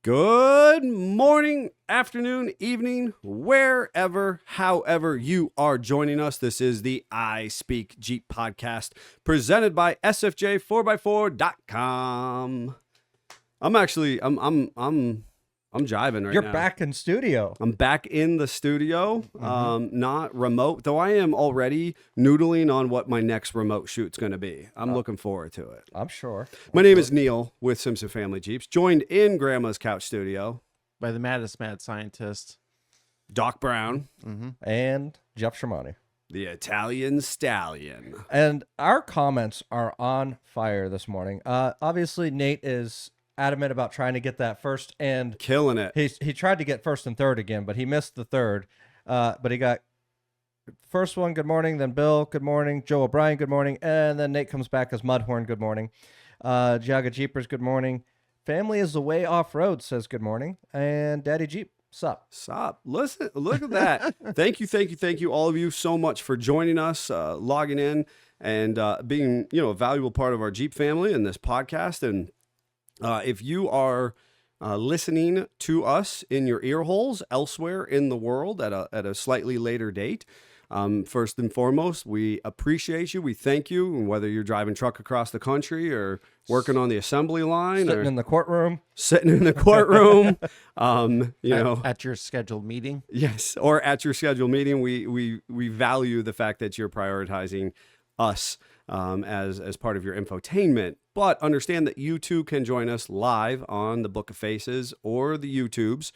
Good morning, afternoon, evening, wherever, however you are joining us. This is the I Speak Jeep podcast presented by SFJ4x4.com. I'm jiving right You're now. back in studio. I'm back in the studio, not remote, though I am already noodling on what my next remote shoot's going to be. I'm looking forward to it. I'm sure. My name is Neil with Simpson Family Jeeps, joined in Grandma's couch studio by the maddest mad scientist, Doc Brown, And Jeff Shermani. the Italian Stallion. And our comments are on fire this morning. Obviously, Nate is adamant about trying to get that first, and Killing it. he tried to get first and third again, but he missed the third. But he got first one, good morning, then Bill, good morning, Joe O'Brien, good morning, and then Nate comes back as Mudhorn, good morning. Jaga Jeepers, good morning. Family is away off-road, says good morning. And Daddy Jeep, sup? Sup. Listen, look at that. Thank you, all of you, so much for joining us, logging in, and being, a valuable part of our Jeep family in this podcast. And if you are listening to us in your ear holes elsewhere in the world at a slightly later date, first and foremost, we appreciate you. We thank you. And whether you're driving truck across the country or working on the assembly line, Sitting in the courtroom. at your scheduled meeting. Yes, or at your scheduled meeting, we value the fact that you're prioritizing us as part of your infotainment. But understand that you too can join us live on the Book of Faces or the YouTubes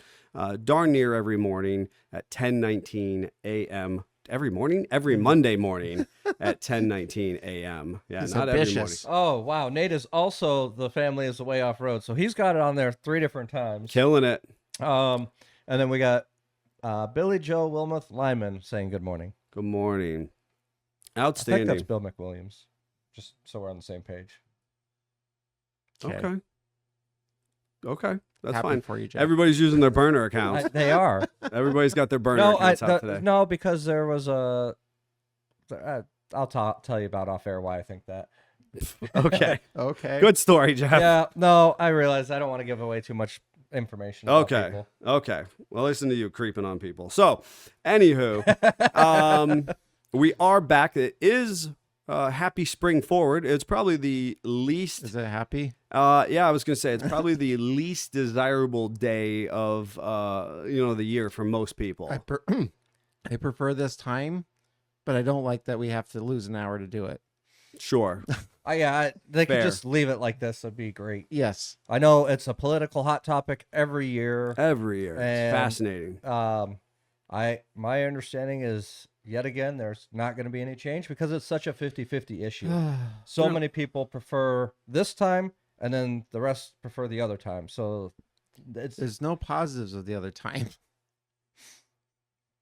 darn near every morning at 10:19 a.m. Every Monday morning at 10:19 a.m. Yeah, He's not ambitious. every morning. Oh, wow. Nate is also the family is away off-road, so he's got it on there 3 different times. Killing it. And then we got Billy Joe Wilmoth Lyman saying good morning. Good morning. I think Outstanding. that's Bill McWilliams, just so we're on the same page. Okay. That's Happy fine. for you, Jeff. Everybody's using their burner accounts. They are. Everybody's got their burner No, accounts out today. no, because there was a. I'll tell you about off air why I think that. Okay. Okay. Good story, Jeff. Yeah, no, I realize I don't want to give away too much information. About people. Okay. Well, listen to you creeping on people. So, anywho, we are back. It is happy spring forward. It's probably the least. Is it happy? Yeah, I was gonna say it's probably the least desirable day of the year for most people. I prefer this time, but I don't like that we have to lose an hour to do it. Sure. They could Fair. just leave it like this. It'd be great. Yes. I know it's a political hot topic every year. Every year. It's And, fascinating. My understanding is yet again there's not going to be any change because it's such a 50-50 issue. So many people prefer this time, and then the rest prefer the other time. So There's no positives of the other time.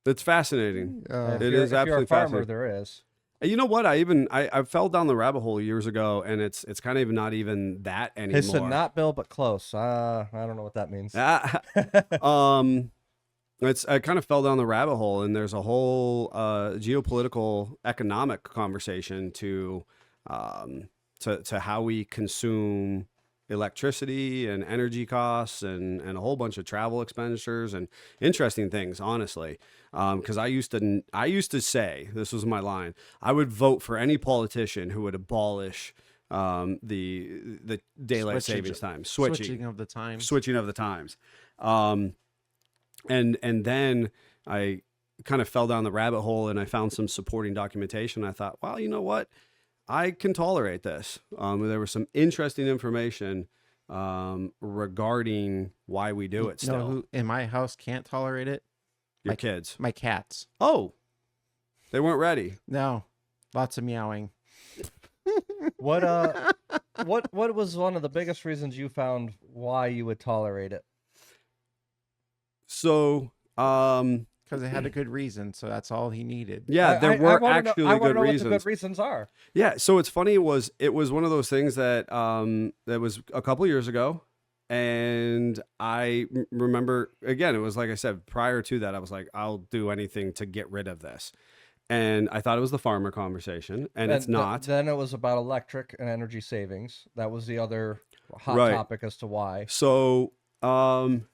It's fascinating. if It you're, is if you're a absolutely farmer, fascinating. there is. You know what? I fell down the rabbit hole years ago, and it's kind of not even that anymore. He said not Bill, but close. I don't know what that means. I kind of fell down the rabbit hole, and there's a whole geopolitical economic conversation to how we consume electricity and energy costs and a whole bunch of travel expenditures and interesting things, honestly. Because I used to say, this was my line, I would vote for any politician who would abolish the daylight savings time, Switching of the times. switching of the times. And then I kind of fell down the rabbit hole, and I found some supporting documentation. I thought, well, you know what? I can tolerate this. There was some interesting information regarding why we do it You know still. who in my house can't tolerate it? Your kids. My cats. Oh, they weren't ready. No. Lots of meowing. What was one of the biggest reasons you found why you would tolerate it? So, Because it had a good reason, so that's all he needed. yeah, there were actually I good know reasons. what the good reasons are. Yeah, so it's funny. It was one of those things that that was a couple years ago, and I remember again. It was like I said prior to that. I was like, I'll do anything to get rid of this, and I thought it was the farmer conversation, and it's not. Then it was about electric and energy savings. That was the other hot Right. topic as to why. So I'm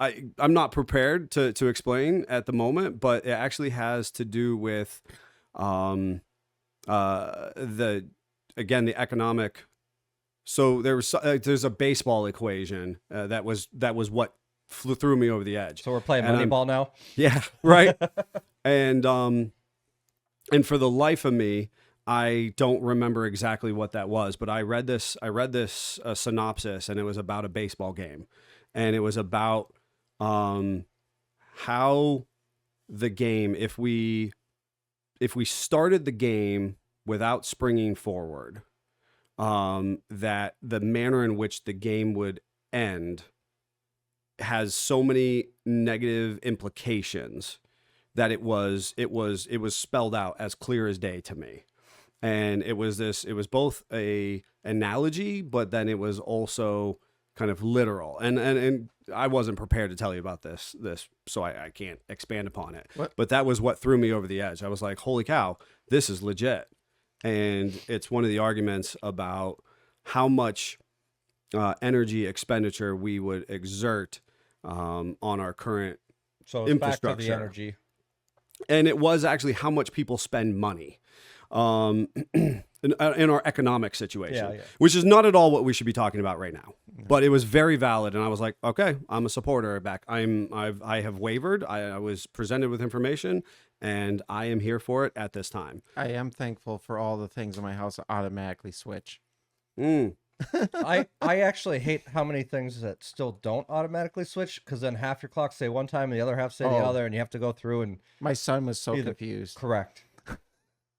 not prepared to explain at the moment, but it actually has to do with the economic. So there's a baseball equation that was what threw me over the edge. So we're playing And Moneyball now. Yeah, right. and for the life of me, I don't remember exactly what that was, but I read this synopsis, and it was about a baseball game, and it was about how the game, if we started the game without springing forward, that the manner in which the game would end has so many negative implications that it was spelled out as clear as day to me. And it was both a analogy, but then it was also kind of literal. And I wasn't prepared to tell you about this, so I can't expand upon it. What? But that was what threw me over the edge. I was like, holy cow, this is legit. And it's one of the arguments about how much energy expenditure we would exert on our current So it's back to the infrastructure. energy. And it was actually how much people spend money in our economic situation, Yeah. which is not at all what we should be talking about right now. But it was very valid, and I was like, okay, I'm a supporter back. I have wavered. I was presented with information, and I am here for it at this time. I am thankful for all the things in my house that automatically switch. I actually hate how many things that still don't automatically switch, because then half your clocks say one time and the other half say the Oh. other, and you have to go through and My son was so Either- confused. correct.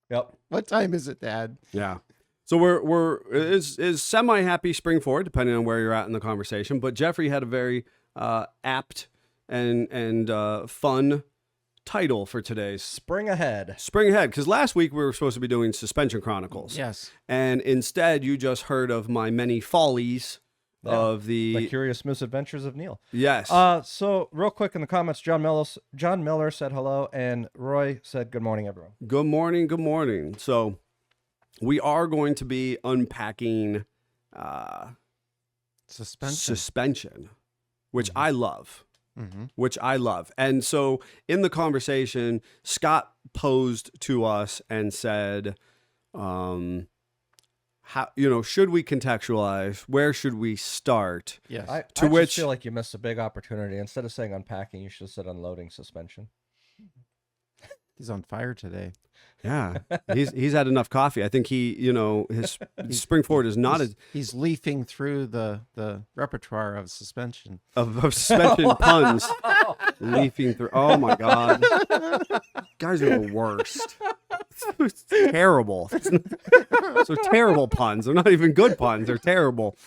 Yep. What time is it, Dad? Yeah. So we're is semi happy spring forward, depending on where you're at in the conversation. But Jeffrey had a very apt and fun title for today's Spring ahead. Spring Ahead, because last week we were supposed to be doing Suspension Chronicles. Yes. And instead, you just heard of my many follies Yeah. of the The Curious Misadventures of Neil. yes. So real quick in the comments, John Miller said hello, and Roy said good morning, everyone. Good morning. Good morning. So we are going to be unpacking suspension, which I love. Mm-hmm. Which I love. And so in the conversation, Scott posed to us and said, how, should we contextualize? Where should we start? Yes. I To just which- feel like you missed a big opportunity. Instead of saying unpacking, you should have said unloading suspension. He's on fire today. Yeah, he's had enough coffee. I think his spring forward is not He's leafing through the repertoire of suspension. of suspension puns leafing through. Oh my God, guys are the worst. It's terrible. So terrible puns. They're not even good puns. They're terrible.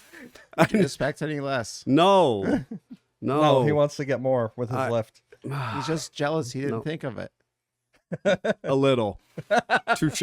Did you expect any less? No. No, he wants to get more with his lift. He's just jealous he didn't No. think of it. A little. Touche.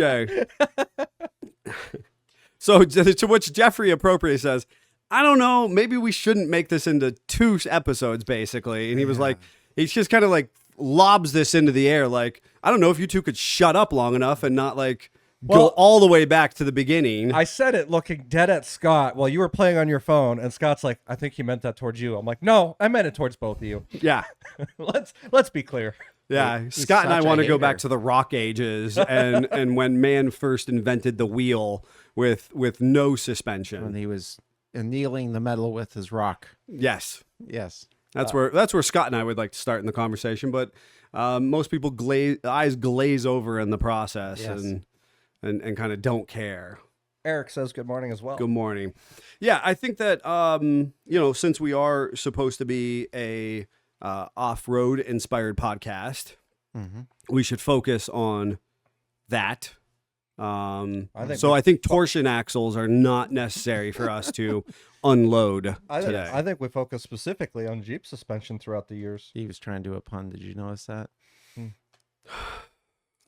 So to which Jeffrey appropriately says, I don't know, maybe we shouldn't make this into 2 episodes, basically. And he was like, he just kind of like lobs this into the air. Like, I don't know if you two could shut up long enough and not like go Well, all the way back to the beginning. I said it looking dead at Scott while you were playing on your phone, and Scott's like, I think he meant that towards you. I'm like, no, I meant it towards both of you. Yeah. Let's be clear. Yeah. He's Scott and I such a want to go hater. back to the rock ages and when man first invented the wheel with no When suspension. he was annealing the metal with his rock. Yes. Yes. That's where Scott and I would like to start in the conversation, but most people eyes glaze over in the process Yes. and kind of don't care. Eric says good morning as well. Good morning. Yeah, I think that since we are supposed to be a off-road inspired podcast, Mm-hmm. we should focus on that. I think torsion axles are not necessary for us to unload today. I think we focus specifically on Jeep suspension throughout the years. He was trying to do a pun. Did you notice that?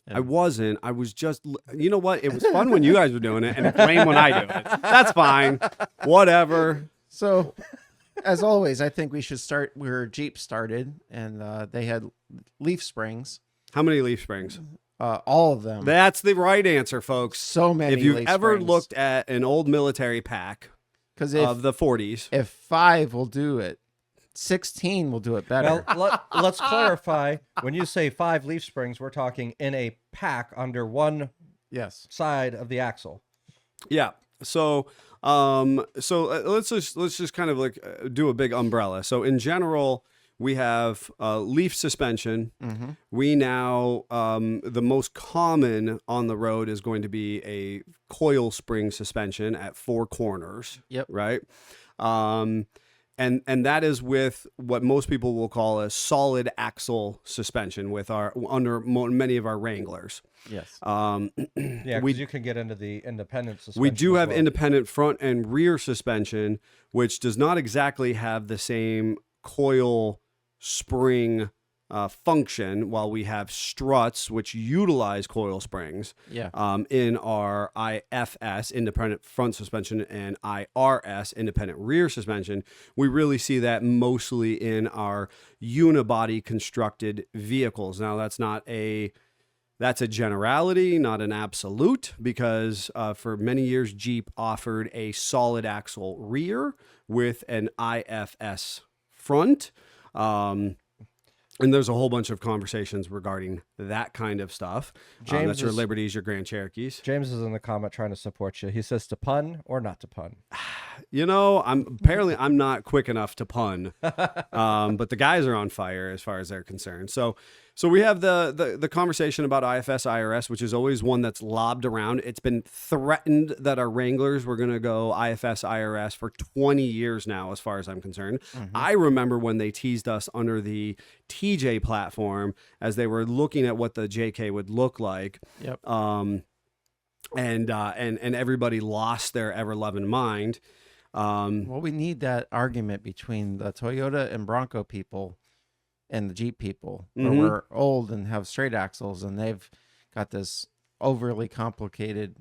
I wasn't. I was just, you know what? It was fun when you guys were doing it and it's lame when I do it. That's fine. Whatever. So, as always, I think we should start where Jeep started, and they had leaf springs, How many leaf springs? all of them. That's the right answer, folks. So many. If you've leaf ever springs. looked at an old military pack because of the 40s, if 5 will do it, 16 will do it better. Well, let's clarify. When you say 5 leaf springs, we're talking in a pack under one Yes. side of the axle. Yeah. So, let's just kind of like do a big umbrella. So in general, we have leaf suspension. Mm-hmm. We now the most common on the road is going to be a coil spring suspension at 4 corners. Yep. Right. And that is with what most people will call a solid axle suspension with many of our Wranglers. Yes. Yeah, because you can get into the independent suspension. We do as have well. independent front and rear suspension, which does not exactly have the same coil spring function, while we have struts which utilize coil springs. Yeah. In our IFS, independent front suspension, and IRS, independent rear suspension. We really see that mostly in our unibody constructed vehicles. Now, that's a generality, not an absolute, because for many years Jeep offered a solid axle rear with an IFS front. And there's a whole bunch of conversations regarding that kind of stuff. That's your Liberties, your Grand Cherokees. James is in the comment trying to support you. He says to pun or not to pun. You know, I'm not quick enough to pun, but the guys are on fire as far as they're concerned. So we have the conversation about IFS, IRS, which is always one that's lobbed around. It's been threatened that our Wranglers were going to go IFS, IRS for 20 years now, as far as I'm concerned. Mm-hmm. I remember when they teased us under the TJ platform as they were looking at what the JK would look like. Yep. And everybody lost their ever-loving mind. Well, we need that argument between the Toyota and Bronco people and the Jeep people, where we're old and have straight axles, and they've got this overly complicated,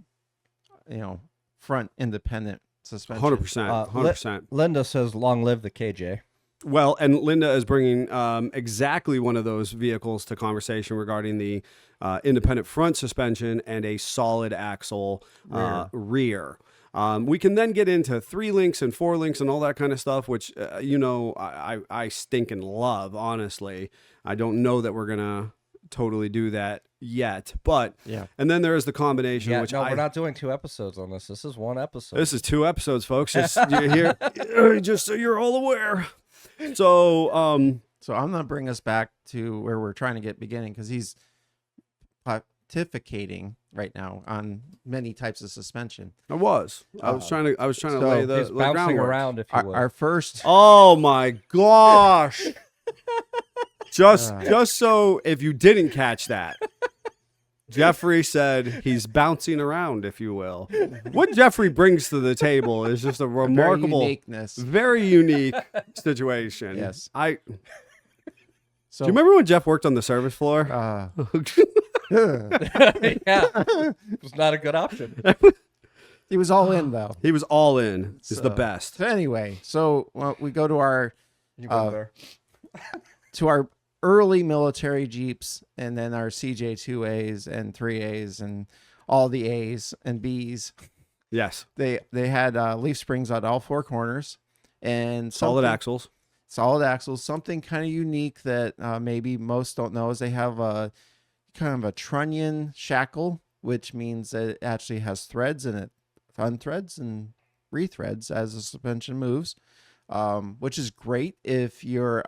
front independent suspension. 100%. 100%. Linda says, "Long live the KJ." Well, and Linda is bringing exactly one of those vehicles to conversation regarding the independent front suspension and a solid axle rear. We can then get into 3 links and 4 links and all that kind of stuff, which, I stinking love, honestly. I don't know that we're going to totally do that yet, but yeah. And then there is the combination, Yeah, we're not doing 2 episodes on this. This is 1 episode. This is 2 episodes, folks. Just here, just so you're all aware. So I'm going to bring us back to where we're trying to get beginning, because he's pontificating right now on many types of suspension. I was trying to lay the he's bouncing groundwork around, if you will. Our first. Oh my gosh! just so if you didn't catch that, Jeffrey said he's bouncing around, if you will. What Jeffrey brings to the table is just a remarkable, very unique situation. Yes. Do you remember when Jeff worked on the service floor? Yeah, it was not a good option. He was all in, though. He was all in. He's the best. So anyway, we go to our You go there. to our early military Jeeps, and then our CJ2As and 3As and all the A's and B's. Yes. They had leaf springs on all 4 corners and solid axles. Solid axles. Something kind of unique that maybe most don't know is they have a kind of a trunnion shackle, which means that it actually has threads in it, unthreads and rethreads as the suspension moves, which is great if you're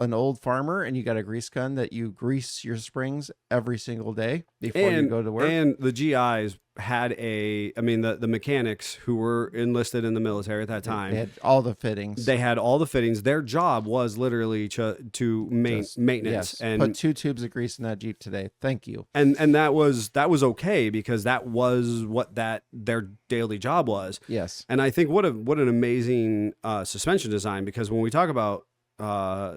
an old farmer and you got a grease gun that you grease your springs every single day before you go to work. And the GIs had the mechanics who were enlisted in the military at that time. They had all the fittings. Their job was literally to maintenance. Yes, and put 2 tubes of grease in that Jeep today. Thank you. And that was okay, because that was what their daily job was. Yes. And I think what an amazing suspension design, because when we talk about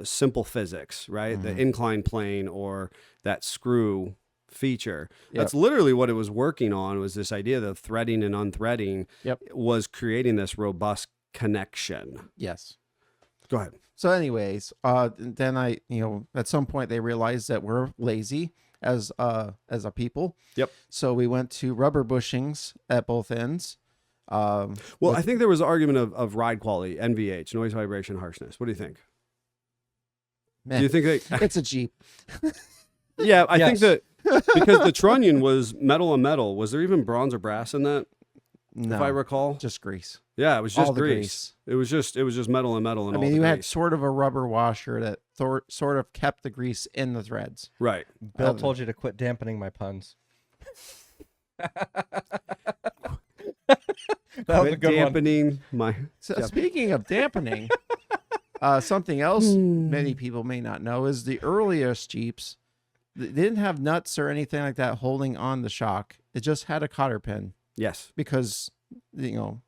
simple physics, right? The inclined plane or that screw feature. Yep. That's literally what it was working on, was this idea that threading and unthreading was creating this robust connection. Yes. Go ahead. So anyways, then at some point they realized that we're lazy as a people. Yep. So we went to rubber bushings at both ends. Well, I think there was an argument of ride quality, NVH, noise, vibration, harshness. What do you think? meh. Do you think they? It's a Jeep. Yeah, I think Yes. that because the trunnion was metal on metal. Was there even bronze or brass in that? No, If I recall. just grease. Yeah, it was just all the grease. It was just metal and metal and I all mean, the you had grease. sort of a rubber washer that sort of kept the grease in the threads. Right. Bill told you to quit dampening my puns. That was a Quit good one. dampening my. So Yep. speaking of dampening, something else many people may not know is the earliest Jeeps, they didn't have nuts or anything like that holding on the shock. It just had a cotter pin Yes. because,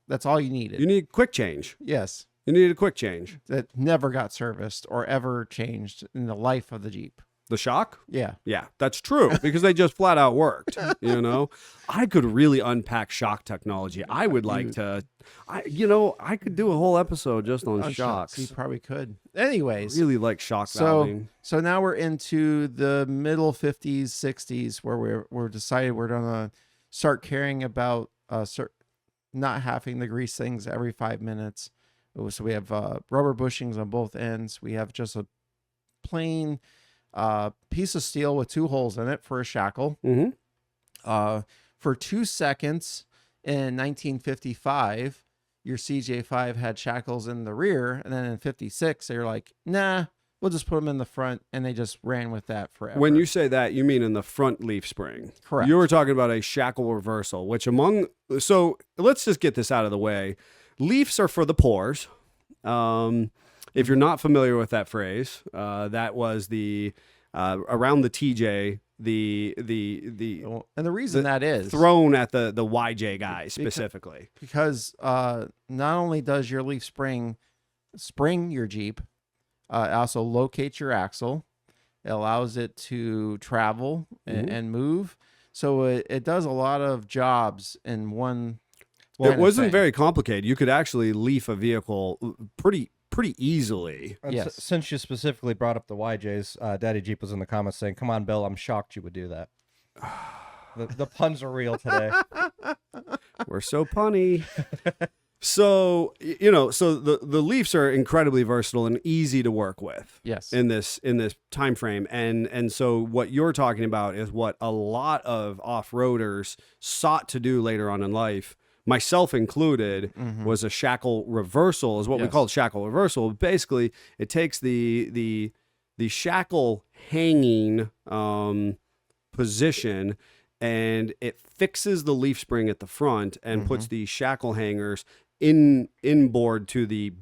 that's all you needed. You need quick change. Yes. You needed a quick change. That never got serviced or ever changed in the life of the Jeep. The shock? Yeah. Yeah, that's true because they just flat out worked. I could really unpack shock technology. I would like to. I could do a whole episode just on shocks. You probably could. Anyways. Really like shock valving. So now we're into the middle 50s, 60s, where we're decided we're gonna start caring about not having to grease things every 5 minutes. So we have rubber bushings on both ends. We have just a plain piece of steel with 2 holes in it for a shackle. Mm-hmm. For 2 seconds in 1955, your CJ5 had shackles in the rear, and then in 56, they were like, nah, we'll just put them in the front, and they just ran with that forever. When you say that, you mean in the front leaf spring. Correct. You were talking about a shackle reversal, so let's just get this out of the way. Leafs are for the pores. If you're not familiar with that phrase, that was the around the TJ, the and the reason that is thrown at the YJ guy specifically. because not only does your leaf spring your Jeep, it also locates your axle. It allows it to travel and move. So it does a lot of jobs in one. Well, it wasn't very complicated. You could actually leaf a vehicle pretty easily. And Yes. since you specifically brought up the YJs, Daddy Jeep was in the comments saying, "Come on, Bill, I'm shocked you would do that." The puns are real today. We're so punny. So the Leafs are incredibly versatile and easy to work with. Yes. In this time frame, and so what you're talking about is what a lot of off-roaders sought to do later on in life, myself included, was a shackle reversal, is what we Yes. call shackle reversal. Basically, it takes the shackle hanging position, and it fixes the leaf spring at the front and puts the shackle hangers inboard to the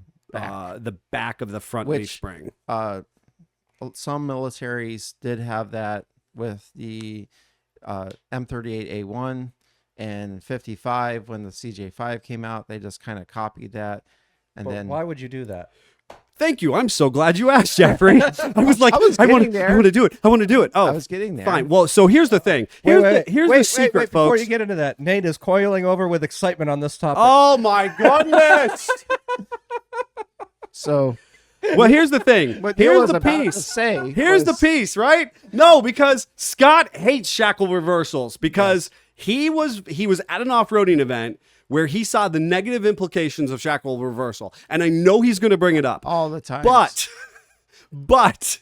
back of the front leaf Which, spring. Some militaries did have that with the M38A1 and 55. When the CJ5 came out, they just kind of copied that. And But then why would you do that? Thank you. I'm so glad you asked, Jeffrey. I was like, I was I want getting there. to do it. I want to do it. Oh, I was getting there. fine. Well, so here's the thing. Here's the secret, wait, Before folks. you get into that, Nate is coiling over with excitement on this topic. Oh my goodness. So Well, here's the thing. what Neil Here's was the about to piece. say Here's the was- piece, right? No, because Scott hates shackle reversals because he was at an off-roading event where he saw the negative implications of shackle reversal, and I know he's going to bring it up all the time. But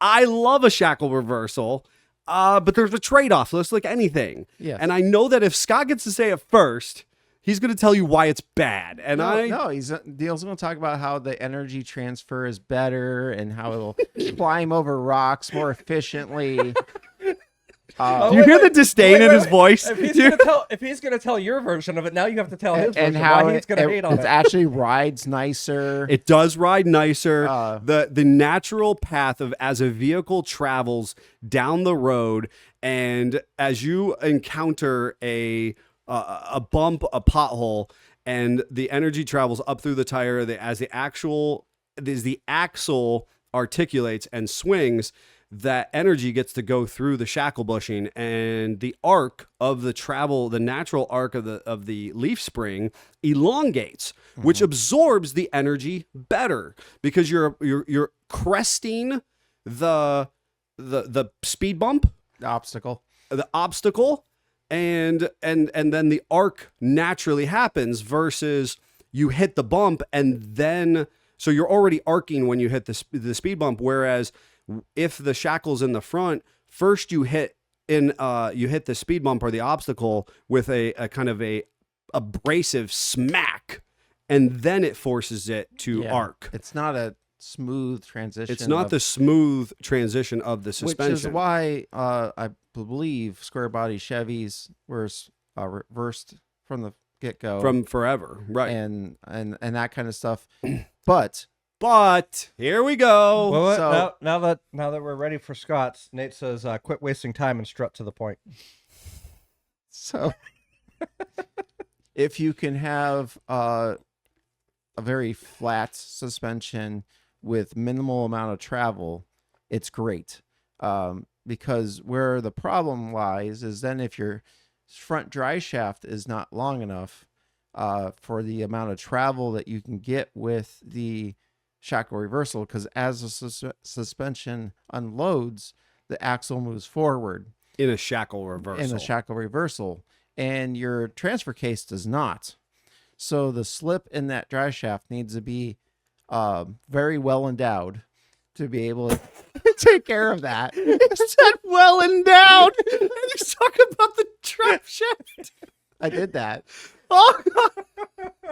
I love a shackle reversal. But there's a trade-off, just like anything. Yes. And I know that if Scott gets to say it first, he's going to tell you why it's bad. And Neil's going to talk about how the energy transfer is better and how it'll climb over rocks more efficiently. do you hear the disdain in his voice? If he's gonna tell your version of it, now you have to tell his and version. how Why he's gonna hate on it it. actually rides nicer. It does ride nicer. Uh, The natural path of as a vehicle travels down the road, and as you encounter a bump, a pothole, and the energy travels up through the tire, as the axle articulates and swings, that energy gets to go through the shackle bushing, and the arc of the travel, the natural arc of the leaf spring elongates, which absorbs the energy better because you're cresting the speed bump, the obstacle. the obstacle, and then the arc naturally happens versus you hit the bump and then so you're already arcing when you hit the speed bump, whereas if the shackle's in the front, first you hit the speed bump or the obstacle with a kind of a abrasive smack, and then it forces it to arc. It's not a smooth transition. It's not the smooth transition of the suspension. Which is why I believe square body Chevys were reversed from the get-go. From forever, right. And that kind of stuff. But here we go. Well, So- now that we're ready for Scott's, Nate says, "Quit wasting time and strut to the point." So if you can have a very flat suspension with minimal amount of travel, it's great. Because where the problem lies is then if your front dry shaft is not long enough for the amount of travel that you can get with the shackle reversal, because as the suspension unloads, the axle moves forward In a shackle reversal. in a shackle reversal, and your transfer case does not. So the slip in that dry shaft needs to be very well endowed to be able to take care of that. It's said well endowed. And he's talking about the trap shaft. I did that. Oh,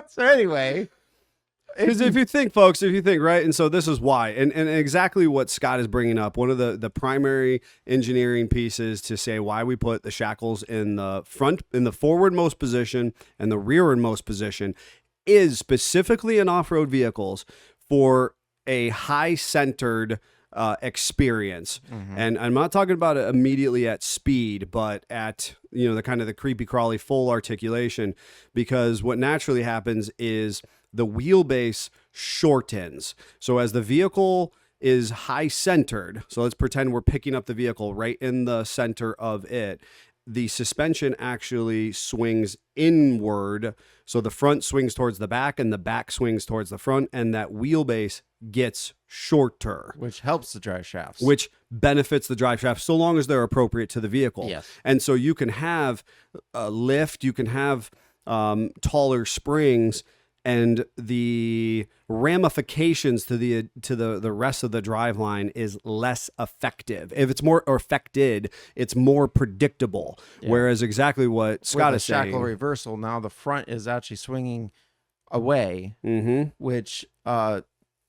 So anyway, because if you think, right, and so this is why, and exactly what Scott is bringing up, one of the primary engineering pieces to say why we put the shackles in the front, in the forwardmost position and the rearwardmost position, is specifically in off-road vehicles for a high-centered experience. And I'm not talking about it immediately at speed, but at, the kind of the creepy crawly full articulation, because what naturally happens is the wheelbase shortens. So as the vehicle is high centered, so let's pretend we're picking up the vehicle right in the center of it, the suspension actually swings inward. So the front swings towards the back and the back swings towards the front, and that wheelbase gets shorter, which helps the dry shafts. which benefits the drive shaft so long as they're appropriate to the vehicle. Yes. And so you can have a lift, you can have taller springs, and the ramifications to the rest of the drive line is less effective. If it's more affected, it's more predictable. Yeah. Whereas exactly what Scott With is the shackle saying. reversal, now the front is actually swinging away, which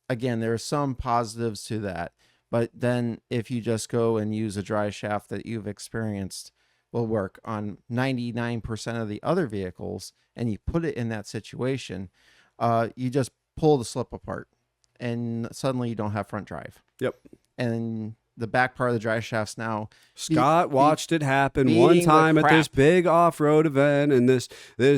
again, there are some positives to that. But then if you just go and use a dry shaft that you've experienced will work on 99% of the other vehicles, and you put it in that situation, you just pull the slip apart, and suddenly you don't have front drive. Yep. And the back part of the dry shafts now. Scott watched it happen beating one the time at this crap. big off-road event, and this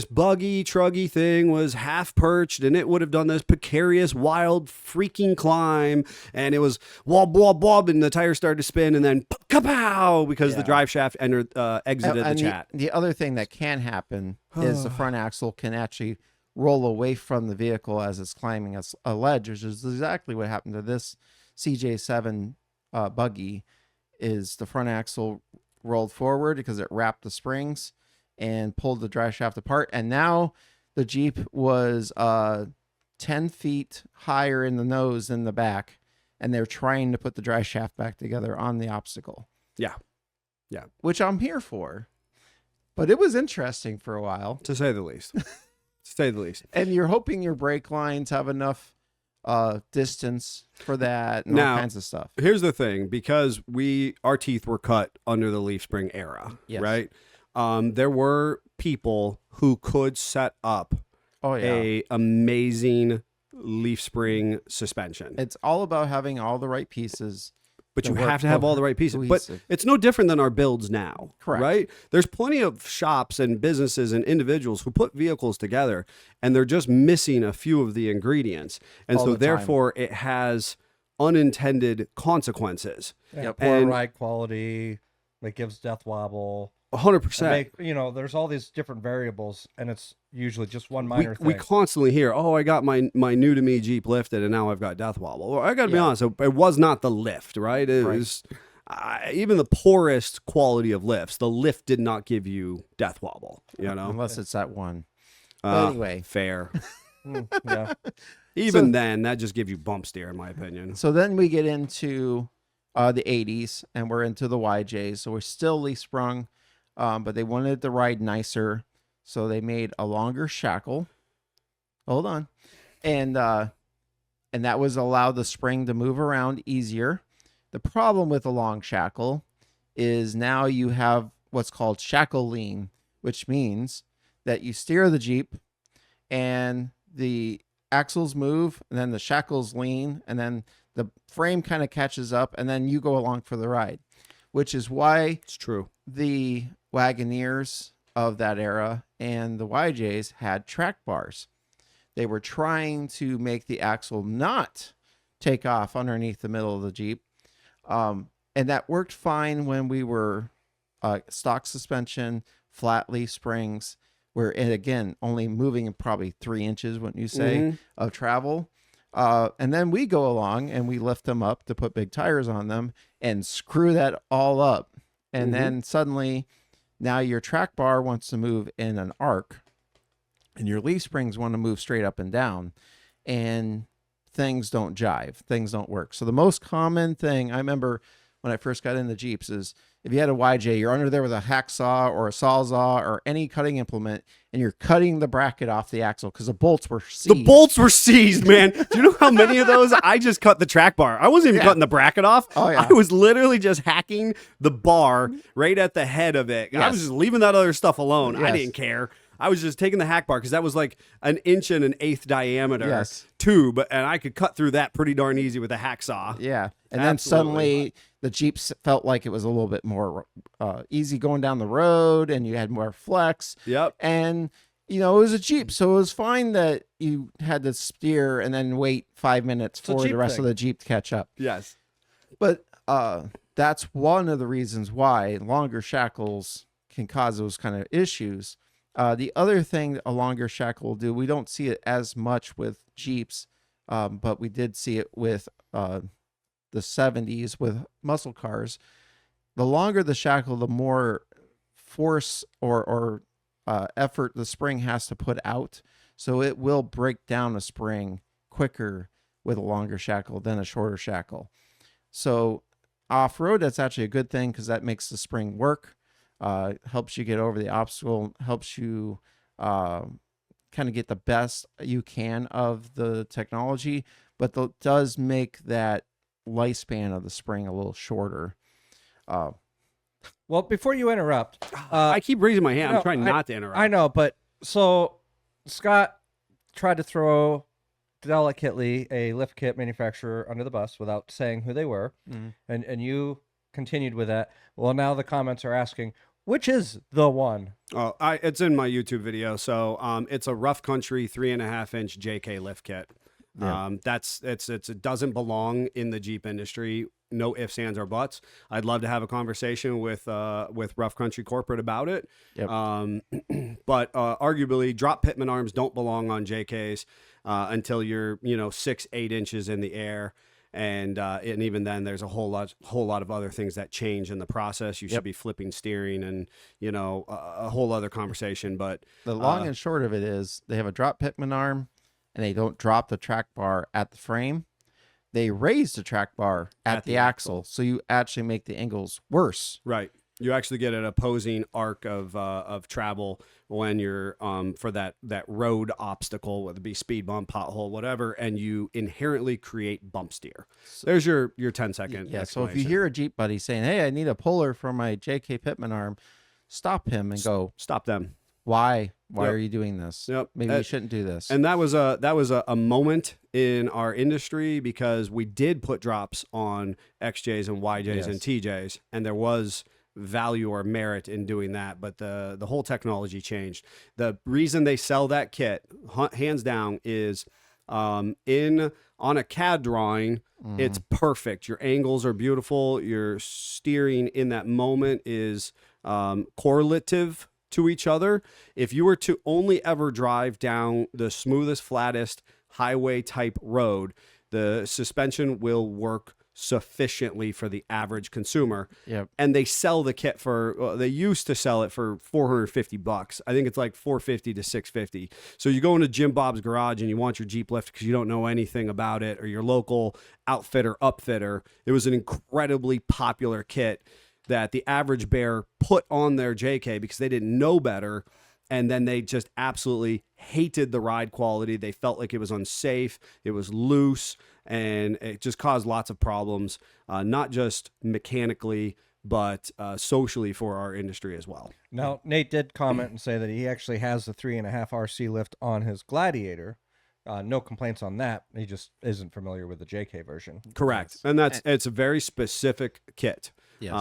buggy truggy thing was half perched, and it would have done this precarious, wild, freaking climb, and it was wob wob wob, and the tire started to spin, and then kapow, because the drive shaft exited the And chat. the other thing that can happen is the front axle can actually roll away from the vehicle as it's climbing a ledge, which is exactly what happened to this CJ7 buggy. Is the front axle rolled forward because it wrapped the springs and pulled the drive shaft apart, and now the Jeep was 10 feet higher in the nose than the back, and they're trying to put the drive shaft back together on the obstacle. Yeah. Which I'm here for. But it was interesting for a while. To say the least. To say the least. And you're hoping your brake lines have enough distance for that and Now, all kinds of stuff. Here's the thing, because our teeth were cut under the leaf spring era, Yes. right? There were people who could set up Oh, yeah. a amazing leaf spring suspension. It's all about having all the right pieces. But to you work have to have all the right pieces. But cohesive. it's no different than our builds now, Correct. right? There's plenty of shops and businesses and individuals who put vehicles together, and they're just missing a few of the ingredients. And All so the time. therefore it has unintended consequences. Yeah, Yep. poor And- ride quality that gives death wobble. 100%. There's all these different variables, and it's usually just one minor We thing. constantly hear, "Oh, I got my new to me Jeep lifted, and now I've got death wobble." Well, I got to be Yeah. honest, it was not the lift, right? It Right. was even the poorest quality of lifts, the lift did not give you death wobble, you know? Unless it's that one. But anyway. Fair. Yeah. Even then, that just gives you bump steer, in my opinion. So then we get into the 80s, and we're into the YJs. So we're still leaf sprung, but they wanted to ride nicer. So they made a longer shackle. Hold on. And that was allowed the spring to move around easier. The problem with a long shackle is now you have what's called shackle lean, which means that you steer the Jeep and the axles move, and then the shackles lean, and then the frame kind of catches up, and then you go along for the ride, which is why It's true. the Wagoneers of that era and the YJs had track bars. They were trying to make the axle not take off underneath the middle of the Jeep. And that worked fine when we were stock suspension, flat leaf springs, where, and again, only moving probably 3 inches, wouldn't you say, of travel. And then we go along and we lift them up to put big tires on them and screw that all up. And then suddenly now your track bar wants to move in an arc and your leaf springs want to move straight up and down, and things don't jive. Things don't work. So the most common thing I remember when I first got into Jeeps is if you had a YJ, you're under there with a hacksaw or a sawzall or any cutting implement, and you're cutting the bracket off the axle because the bolts were seized. The bolts were seized, man. Do you know how many of those? I just cut the track bar. I wasn't even cutting the bracket off. Oh, yeah. I was literally just hacking the bar right at the head of it. I was just leaving that other stuff alone. I didn't care. I was just taking the hack bar because that was like an 1.125" diameter tube, and I could cut through that pretty darn easy with a hacksaw. Yeah. And then suddenly the Jeep felt like it was a little bit more easy going down the road, and you had more flex. Yep. And, you know, it was a Jeep, so it was fine that you had to steer and then wait 5 minutes for the rest of the Jeep to catch up. Yes. But that's one of the reasons why longer shackles can cause those kind of issues. The other thing a longer shackle will do, we don't see it as much with Jeeps, but we did see it with the 70s with muscle cars. The longer the shackle, the more force or effort the spring has to put out. So it will break down a spring quicker with a longer shackle than a shorter shackle. So off-road, that's actually a good thing because that makes the spring work. Helps you get over the obstacle, helps you kind of get the best you can of the technology, but does make that lifespan of the spring a little shorter. Well, before you interrupt, I keep raising my hand. no, I'm trying not to interrupt. I know, but so Scott tried to throw delicately a lift kit manufacturer under the bus without saying who they were, and you continued with that. Well, now the comments are asking, which is the one? Oh, it's in my YouTube video. So it's a Rough Country 3.5-inch JK lift kit. Yeah. It doesn't belong in the Jeep industry. No ifs, ands, or buts. I'd love to have a conversation with Rough Country Corporate about it. Yep. But arguably, drop pitman arms don't belong on JKs until you're 6-8 inches in the air. And even then, there's a whole lot of other things that change in the process. You should be flipping steering, and a whole other conversation. But the long and short of it is, they have a drop pitman arm, and they don't drop the track bar at the frame. They raise the track bar at the axle, so you actually make the angles worse. Right. You actually get an opposing arc of travel when you're for that road obstacle, whether it be speed bump, pothole, whatever, and you inherently create bump steer. There's your 10-second. Yeah. So if you hear a Jeep buddy saying, "Hey, I need a puller for my JK Pitman arm," stop him and go, stop them. Why? Why are you doing this? Yep. Maybe you shouldn't do this. And that was a moment in our industry because we did put drops on XJs and YJs and TJs, and there was value or merit in doing that, but the whole technology changed. The reason they sell that kit, hands down, is on a CAD drawing, it's perfect. Your angles are beautiful. Your steering in that moment is correlative to each other. If you were to only ever drive down the smoothest, flattest highway type road, the suspension will work sufficiently for the average consumer. Yep. And they sell the kit they used to sell it for $450. I think it's like $450 to $650. So you go into Jim Bob's garage and you want your Jeep lift because you don't know anything about it, or your local outfitter, upfitter. It was an incredibly popular kit that the average bear put on their JK because they didn't know better. And then they just absolutely hated the ride quality. They felt like it was unsafe. It was loose, and it just caused lots of problems, not just mechanically, but socially for our industry as well. Now, Nate did comment and say that he actually has the 3.5 RC lift on his Gladiator. No complaints on that. He just isn't familiar with the JK version. Correct. And it's a very specific kit. Yes.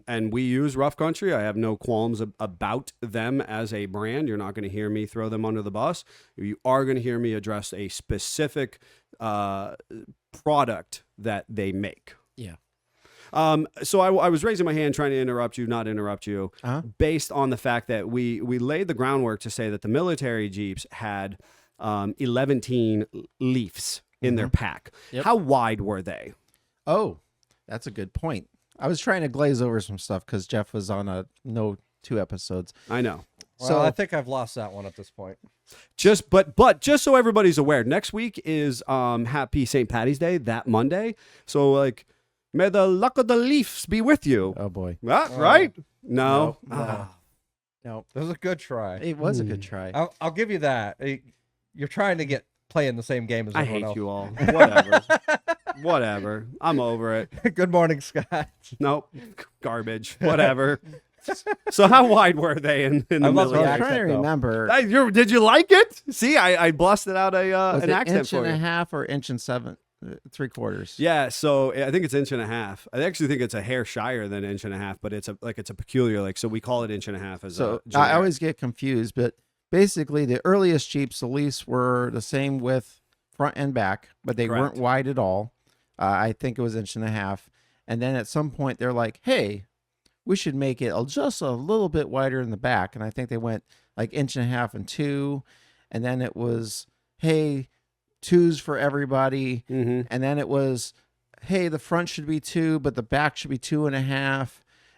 And we use Rough Country. I have no qualms about them as a brand. You're not going to hear me throw them under the bus. You are going to hear me address a specific product that they make. Yeah. So I was raising my hand trying to not interrupt you, based on the fact that we laid the groundwork to say that the military Jeeps had 11 Leafs in their pack. Yep. How wide were they? Oh, that's a good point. I was trying to glaze over some stuff because Jeff was on no 2 episodes. I know. Well, So I think I've lost that one at this point. But just so everybody's aware, next week is Happy St. Patty's Day, that Monday. So like, may the luck of the Leafs be with you. oh boy, Right? No. no, That was a good try. it was a good try. I'll give you that. You're trying to play in the same game as I everyone hate else. you all. Whatever. Whatever. I'm over it. Good morning, Scott. Nope. Garbage. Whatever. So how wide were they in the I love I was the military? trying to accent, though. remember. Did you like it? See, I busted out Was an it accent inch for and you. a half or inch and 3/4? Yeah, so I think it's inch and a half. I actually think it's a hair shyer than inch and a half, but it's a peculiar, so we call it inch and a half as So a I generic. always get confused, but basically the earliest Jeeps, the Leafs, were the same width front and back, but they Correct. weren't wide at all. I think it was inch and a half. And then at some point they're like, hey, we should make it just a little bit wider in the back. And I think they went like inch and a half and 2. And then it was, hey, 2s for everybody. Mm-hmm. And then it was, hey, the front should be 2, but the back should be 2.5.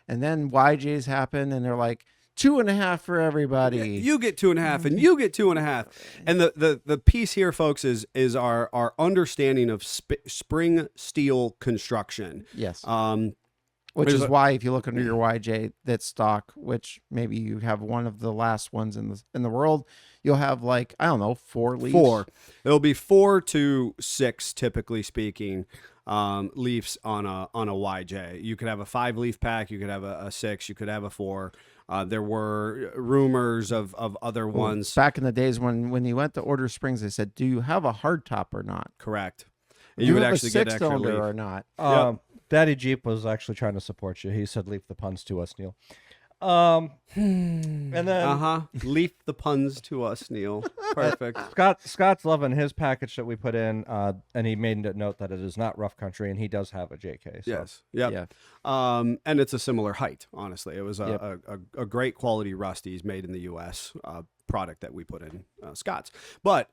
And then YJs happened, and they're like, 2.5 for everybody. You get 2.5, and you get 2.5. And the piece here, folks, is our understanding of spring steel construction. Yes. Which Which is is a- why if you look under your YJ that's stock, which maybe you have one of the last ones in the world, you'll have like, I don't know, 4 leaves. 4. It'll be 4 to 6, typically speaking, leaves on a YJ. You could have a 5-leaf pack. You could have a 6. You could have a 4. There were rumors of other ones. Back in the days when you went to order springs, they said, do you have a hard top or not? Correct. Do You would have actually a get extra 6-cylinder leaf. or not? Daddy Jeep was actually trying to support you. He said, "Leave the puns to us, Neil." And then Leaf the puns to us, Neil. Perfect. Scott's loving his package that we put in, and he made a note that it is not Rough Country, and he does have a JK. So. Yes. Yep. Yeah. And it's a similar height, honestly. It was Yep. a great quality Rusty's made in the U.S. Product that we put in Scott's. But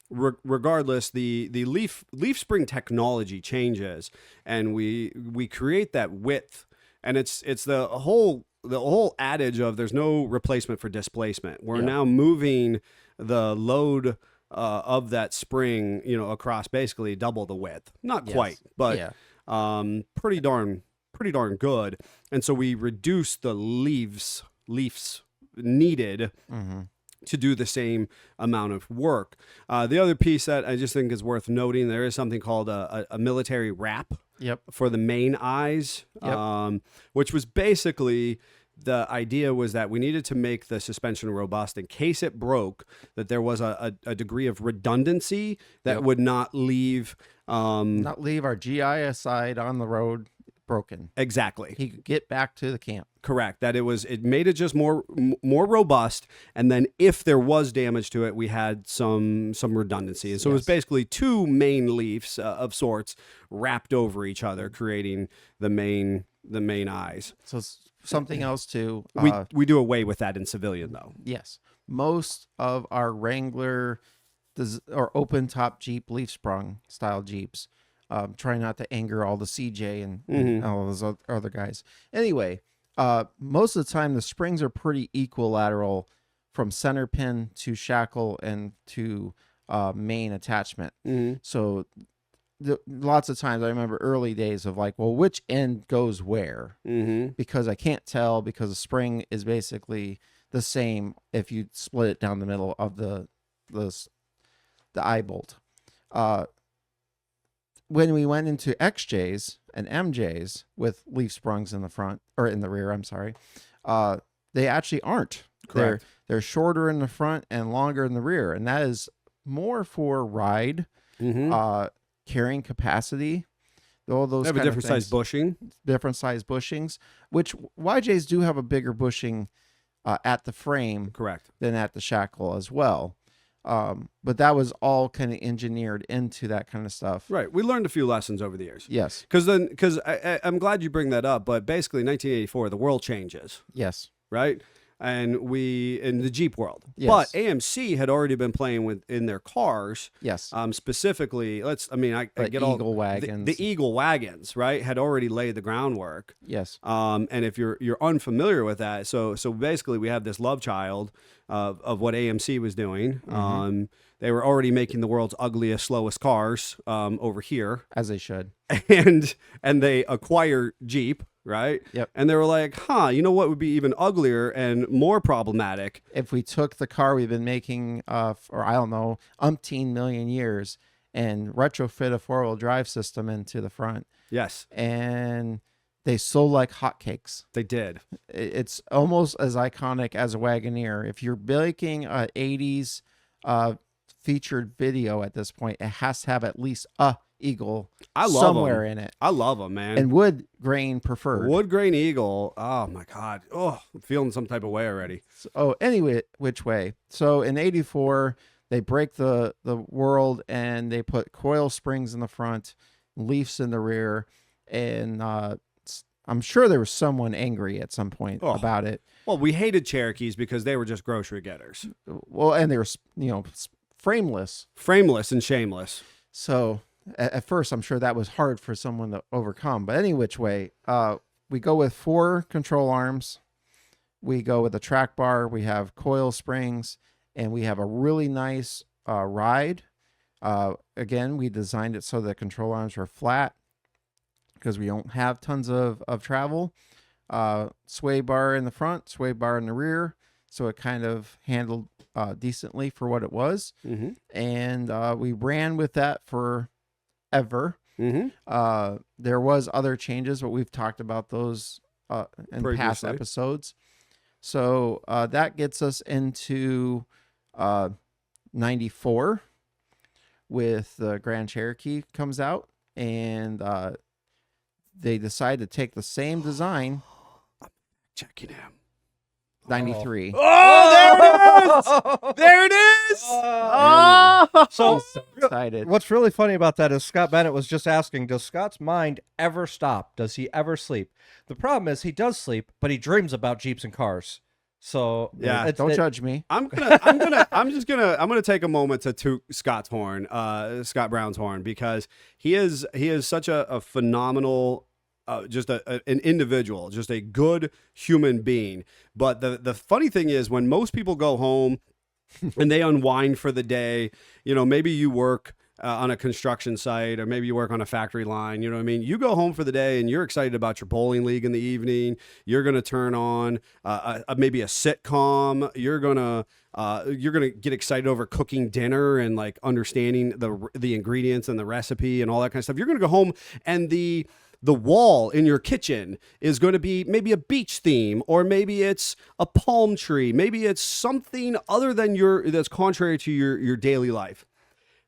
regardless, the leaf spring technology changes, and we create that width, and it's the whole adage of there's no replacement for displacement. We're now moving the load of that spring, across basically double the width. Not Yes. quite, but Yeah. pretty darn good. And so we reduce the leaves needed to do the same amount of work. The other piece that I just think is worth noting, there is something called a military wrap Yep. for the main eyes, which was basically the idea was that we needed to make the suspension robust in case it broke, that there was a degree of redundancy that would not leave. Not leave our GI side on the road broken. Exactly. He could get back to the camp. Correct. That it made it just more robust, and then if there was damage to it, we had some redundancy. And so it was basically 2 main leaves of sorts wrapped over each other, creating the main eyes. So something else too. We do away with that in civilian though. Yes. Most of our Wrangler or open top Jeep leaf sprung style Jeeps trying not to anger all the CJ and all those other guys. Anyway, most of the time the springs are pretty equilateral from center pin to shackle and to main attachment. So lots of times I remember early days of like, well, which end goes where? Because I can't tell, because the spring is basically the same if you split it down the middle of the eye bolt. When we went into XJs and MJs with leaf springs in the front or in the rear, I'm sorry, they actually aren't. Correct. They're shorter in the front and longer in the rear, and that is more for ride, carrying capacity. All those They have a kind of different size things. bushing. Different size bushings, which YJs do have a bigger bushing at the frame Correct. than at the shackle as well. But that was all kind of engineered into that kind of stuff. Right. We learned a few lessons over the years. Yes. Because I'm glad you bring that up, but basically 1984, the world changes, Yes. right? And in the Jeep world. Yes. But AMC had already been playing in their cars. Yes. Specifically, I The get all Eagle wagons. the Eagle wagons, right? Had already laid the groundwork. Yes. And if you're unfamiliar with that, so basically we have this love child of what AMC was doing. They were already making the world's ugliest, slowest cars over here, As they should. and they acquire Jeep, right? Yep. And they were like, you know what would be even uglier and more problematic? If we took the car we've been making for, I don't know, umpteen million years and retrofit a 4-wheel drive system into the front, Yes, and they sold like hotcakes. they did. It's almost as iconic as a Wagoneer. If you're making a 80s featured video at this point, it has to have at least a Eagle I love somewhere 'em. in it. I love them, man. And wood grain preferred. Wood grain Eagle. Oh my God. Oh, I'm feeling some type of way already. Anyway, which way? So in 84, they break the world and they put coil springs in the front, leafs in the rear, and I'm sure there was someone angry at some point about it. Well, we hated Cherokees because they were just grocery getters, Well, and they were, frameless. frameless and shameless. So at first, I'm sure that was hard for someone to overcome. But any which way, we go with 4 control arms. We go with a track bar. We have coil springs, and we have a really nice ride. Again, we designed it so the control arms are flat because we don't have tons of travel. Sway bar in the front, sway bar in the rear. So it kind of handled decently for what it was. And we ran with that forever. There was other changes, but we've talked about those in past Previously. episodes. So that gets us into 94 with the Grand Cherokee comes out, and they decide to take the same design. Checking him. 93. Oh, there it is. So Excited. what's really funny about that is Scott Bennett was just asking, does Scott's mind ever stop? Does he ever sleep? The problem is he does sleep, but he dreams about Jeeps and cars. So Yeah, Don't judge me. I'm gonna take a moment to toot Scott's horn, Scott Brown's horn, because he is such a phenomenal, just an individual, just a good human being. But the funny thing is, when most people go home and they unwind for the day, maybe you work on a construction site, or maybe you work on a factory line, you know what I mean? You go home for the day and you're excited about your bowling league in the evening. You're going to turn on maybe a sitcom. You're going to get excited over cooking dinner and like understanding the ingredients and the recipe and all that kind of stuff. You're going to go home and the wall in your kitchen is going to be maybe a beach theme, or maybe it's a palm tree. Maybe it's something other than that's contrary to your daily life.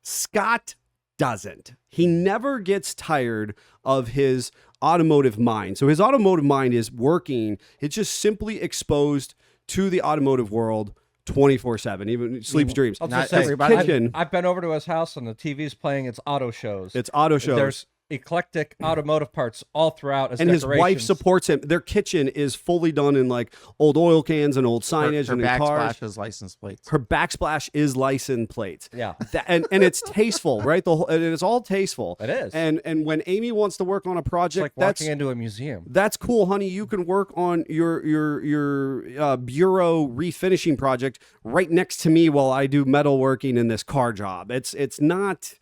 Scott doesn't. He never gets tired of his automotive mind. So his automotive mind is working. It's just simply exposed to the automotive world 24/7, even sleeps, dreams. I'll Not just say, everybody- Kitchen. I've been over to his house and the TV's playing its auto shows. It's auto shows. eclectic automotive parts all throughout as And his wife decorations. supports him. Their kitchen is fully done in like old oil cans and old signage Her and in cars. backsplash is license plates. Her backsplash is license plates. Yeah. And it's tasteful, right? The whole, and it's all tasteful. It is. And when Amy wants to work on a It's project, like walking into a museum. that's cool, honey. You can work on your bureau refinishing project right next to me while I do metalworking in this car job. It's not,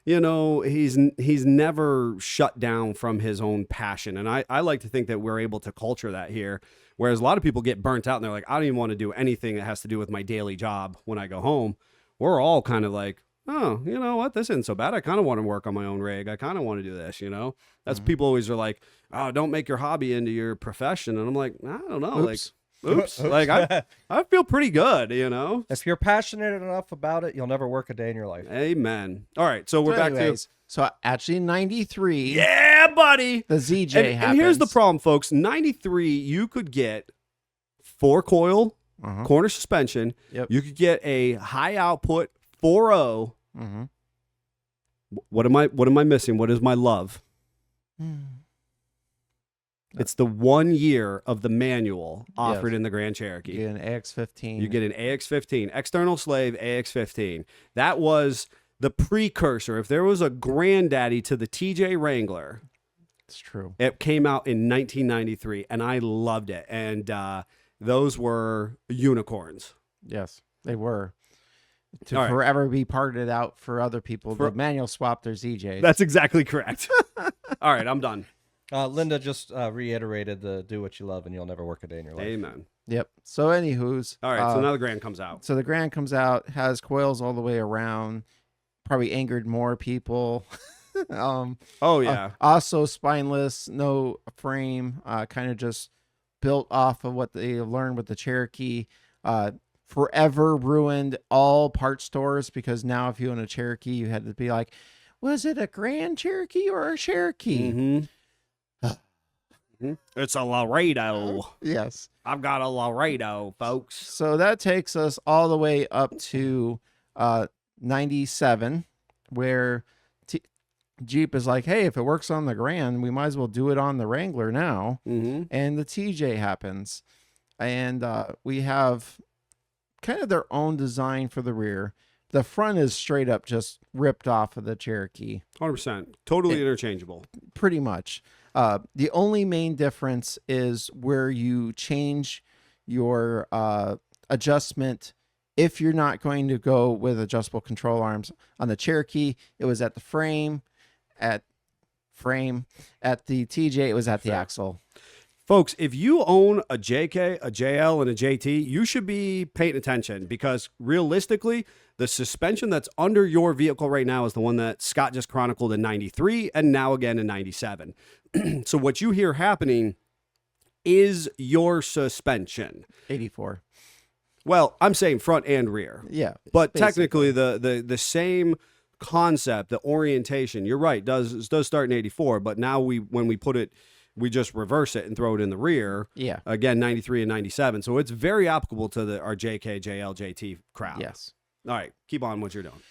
you know, he's never shut down from his own passion, and I like to think that we're able to culture that here. Whereas a lot of people get burnt out and they're like, I don't even want to do anything that has to do with my daily job when I go home. We're all kind of like, oh, you know what? This isn't so bad. I kind of want to work on my own rig. I kind of want to do this, you know? That's people always are like, oh, don't make your hobby into your profession. And I'm like, I don't know. Oops. Like, oops. Like, I feel pretty good, you know? If you're passionate enough about it, you'll never work a day in your life. Amen. All right. So we're back anyways, so actually in 93, to, yeah, buddy. the ZJ And happens. here's the problem, folks. 93, you could get 4-coil corner suspension. Yep. You could get a high output 4.0. Mm-hmm. What am I missing? What is my love? It's the 1 year of the manual offered in the Grand Cherokee. You get an AX15. You get an AX15, external slave AX15. That was the precursor. If there was a granddaddy to the TJ Wrangler, It's true. it came out in 1993, and I loved it. And those were unicorns. Yes, they were. To All right. forever be parted out for other people. The manual swapped their ZJ. That's exactly correct. All right, I'm done. Linda just reiterated the do what you love and you'll never work a day in your life. Amen. Yep. So anywho's. All right, so now the Grand comes out. So the Grand comes out, has coils all the way around, probably angered more people. Oh, yeah. Also spineless, no frame, kind of just built off of what they learned with the Cherokee. Forever ruined all part stores because now if you own a Cherokee, you had to be like, was it a Grand Cherokee or a Cherokee? Mm-hmm. It's a Laredo. Yes. I've got a Laredo, folks. So that takes us all the way up to 97, where Jeep is like, hey, if it works on the Grand, we might as well do it on the Wrangler now. Mm-hmm. And the TJ happens. And we have kind of their own design for the rear. The front is straight up just ripped off of the Cherokee. 100%. Totally interchangeable. Pretty much. The only main difference is where you change your adjustment. If you're not going to go with adjustable control arms on the Cherokee, it was at the frame. At the TJ, it was at the axle. Folks, if you own a JK, a JL, and a JT, you should be paying attention because realistically, the suspension that's under your vehicle right now is the one that Scott just chronicled in 93 and now again in 97. So what you hear happening is your suspension. 84. Well, I'm saying front and rear. Yeah. But basically. technically the same concept, the orientation, you're right, does start in 84, but now when we put it, we just reverse it and throw it in the rear. Yeah. Again, 93 and 97. So it's very applicable to our JK, JL, JT crowd. Yes. All right, keep on what you're doing.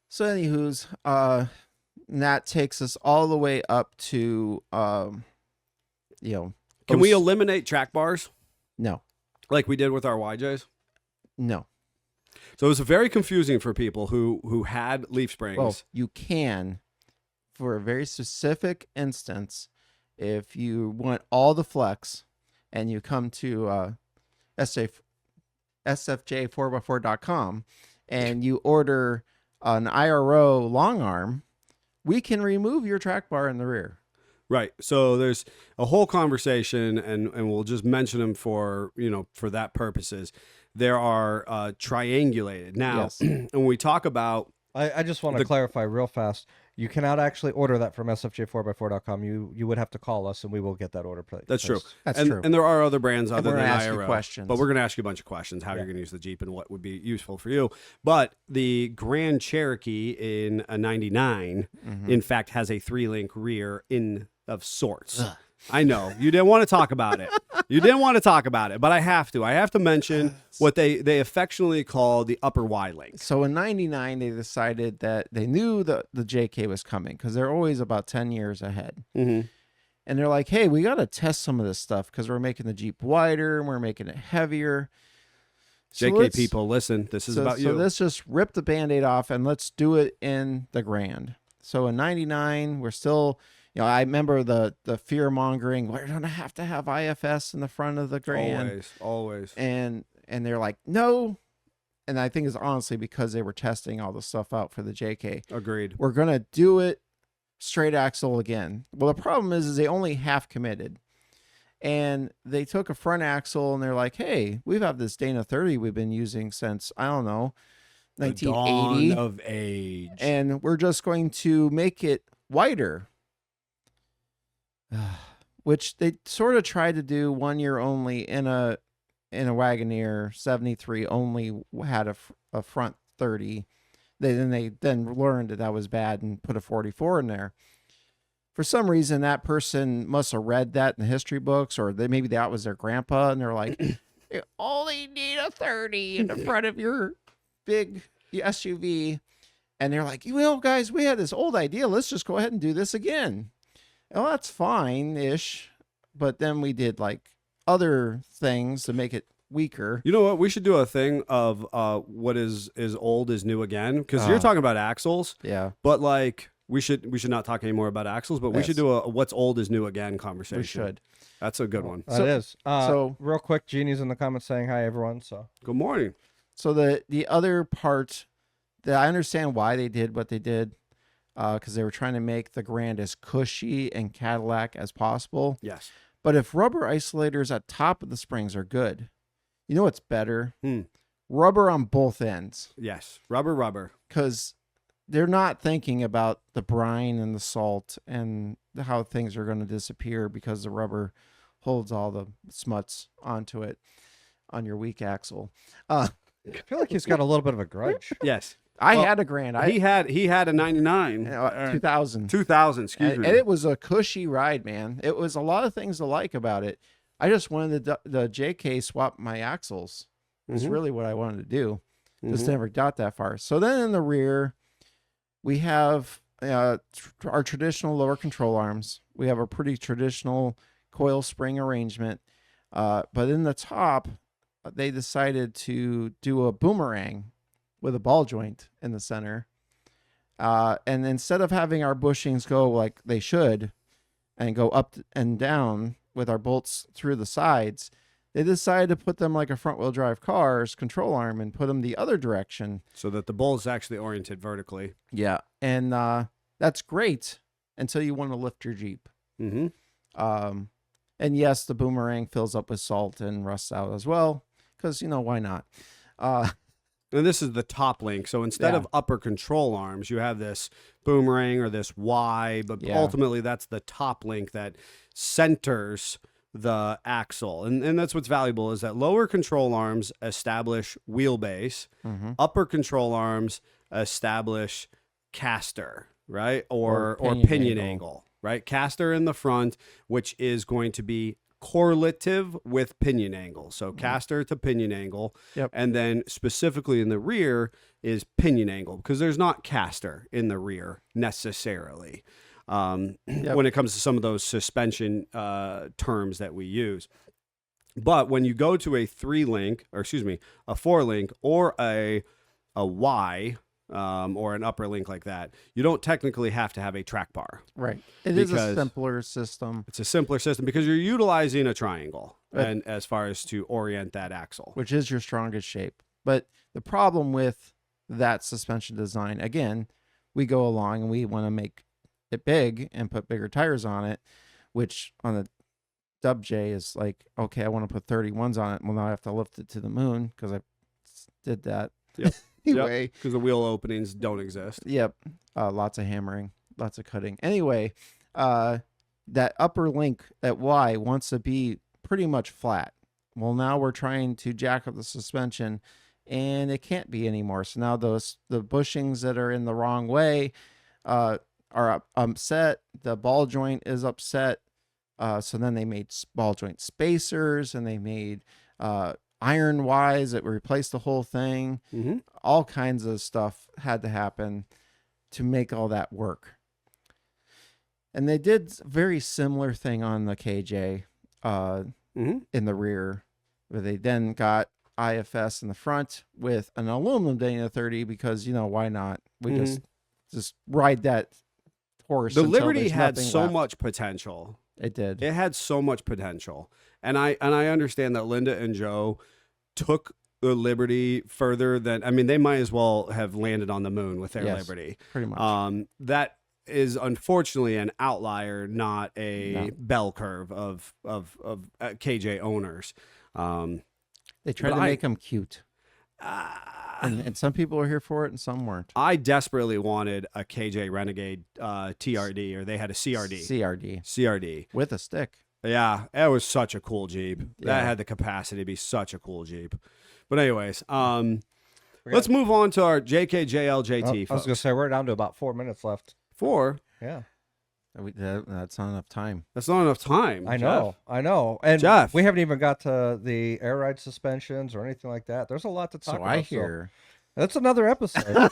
So anywho's, that takes us all the way up to, Can we eliminate track bars No. like we did with our YJs? No. So it was very confusing for people who had leaf springs. Well, you can, for a very specific instance, if you want all the flex and you come to sfj4x4.com and you order an IRO long arm, we can remove your track bar in the rear. Right. So there's a whole conversation, and we'll just mention them for that purposes. There are triangulated. Now, Yes. when we talk about I just want to clarify real fast. You cannot actually order that from sfj4x4.com. You would have to call us, and we will get that order placed. that's true. That's and, true. And there are other brands other we're than gonna ask you IRO. questions. But we're going to ask you a bunch of questions, how you're going to use the Jeep and what would be useful for you. But the Grand Cherokee in a 99, in fact, has a 3-link rear of sorts. I know you didn't want to talk about it. You didn't want to talk about it, but I have to. I have to mention what they affectionately call the upper Y link. So in 99, they decided that they knew the JK was coming because they're always about 10 years ahead. Mm-hmm. And they're like, hey, we got to test some of this stuff because we're making the Jeep wider and we're making it heavier. JK people, listen, this is about you. So let's just rip the Band-Aid off and let's do it in the Grand. So in 99, we're still, I remember the fear mongering. We're going to have IFS in the front of the Grand. Always. And they're like, no. And I think it's honestly because they were testing all the stuff out for the JK. Agreed. We're going to do it straight axle again. Well, the problem is they only half committed. And they took a front axle and they're like, hey, we've had this Dana 30 we've been using since, I don't know, 1980. The dawn of age. And we're just going to make it wider. Which they sort of tried to do 1 year only in a Wagoneer. 73 only had a front 30. They learned that was bad and put a 44 in there. For some reason, that person must have read that in the history books, or maybe that was their grandpa, and they're like, you only need a 30 in the front of your big SUV. And they're like, guys, we had this old idea. Let's just go ahead and do this again. Well, that's fine-ish. But then we did like other things to make it weaker. You know what? We should do a thing of what is old is new again, because you're talking about axles. Yeah. But like we should not talk anymore about axles, but we should do a what's old is new again conversation. We should. That's a good one. That is. So real quick, Jeannie's in the comments saying hi, everyone. So good morning. So the other part that I understand why they did what they did, because they were trying to make the Grand as cushy and Cadillac as possible. Yes. But if rubber isolators at top of the springs are good, you know what's better? Rubber on both ends. Yes. Rubber. Because they're not thinking about the brine and the salt and how things are going to disappear because the rubber holds all the smuts onto it on your weak axle. I feel like he's got a little bit of a grudge. Yes. I had a Grand. He had a 99. 2000. 2000, excuse me. And it was a cushy ride, man. It was a lot of things to like about it. I just wanted the JK swap my axles. That's really what I wanted to do. Just never got that far. So then in the rear, we have our traditional lower control arms. We have a pretty traditional coil spring arrangement. But in the top, they decided to do a boomerang with a ball joint in the center. And instead of having our bushings go like they should and go up and down with our bolts through the sides, they decided to put them like a front wheel drive car's control arm and put them the other direction. So that the bull is actually oriented vertically. Yeah. And that's great until you want to lift your Jeep. Mm-hmm. And yes, the boomerang fills up with salt and rusts out as well. Because, why not? And this is the top link. So instead of upper control arms, you have this boomerang or this Y, but ultimately that's the top link that centers the axle. And that's what's valuable is that lower control arms establish wheelbase, upper control arms establish caster, right? Or pinion angle, right? Caster in the front, which is going to be correlative with pinion angle. So caster to pinion angle. Yep. And then specifically in the rear is pinion angle, because there's not caster in the rear necessarily when it comes to some of those suspension terms that we use. But when you go to a 4-link or a Y, or an upper link like that, you don't technically have to have a track bar. Right. It is a simpler system. It's a simpler system because you're utilizing a triangle and as far as to orient that axle. Which is your strongest shape. But the problem with that suspension design, again, we go along and we want to make it big and put bigger tires on it, which on the Dub J is like, okay, I want to put 31s on it. Well, now I have to lift it to the moon because I did that. Yep. Anyway, because the wheel openings don't exist. Yep. Lots of hammering, lots of cutting. Anyway, that upper link, that Y, wants to be pretty much flat. Well, now we're trying to jack up the suspension, and it can't be anymore. So now the bushings that are in the wrong way are upset. The ball joint is upset. So then they made ball joint spacers, and they made iron wise that replaced the whole thing. Mm-hmm. All kinds of stuff had to happen to make all that work. And they did a very similar thing on the KJ Mm-hmm. in the rear, where they then got IFS in the front with an aluminum Dana 30 because, why not? We just ride that horse. The until Liberty there's had nothing so left. much potential. It did. It had so much potential. And I understand that Linda and Joe took the Liberty further than, I mean, they might as well have landed on the moon with their Yes, Liberty. pretty much. That is unfortunately an outlier, not a bell curve of KJ owners. They tried but to I- make them cute. And some people were here for it and some weren't. I desperately wanted a KJ Renegade TRD, or they had a CRD. CRD. With a stick. Yeah, it was such a cool Jeep. That Yeah. had the capacity to be such a cool Jeep. But anyways, let's move on to our JKJLJT. I was folks. going to say, we're down to about 4 minutes left. 4. Yeah. That's not enough time. That's not enough time. I Jeff. know. And Jeff. we haven't even got to the air ride suspensions or anything like that. There's a lot to talk So about. I hear. That's another episode.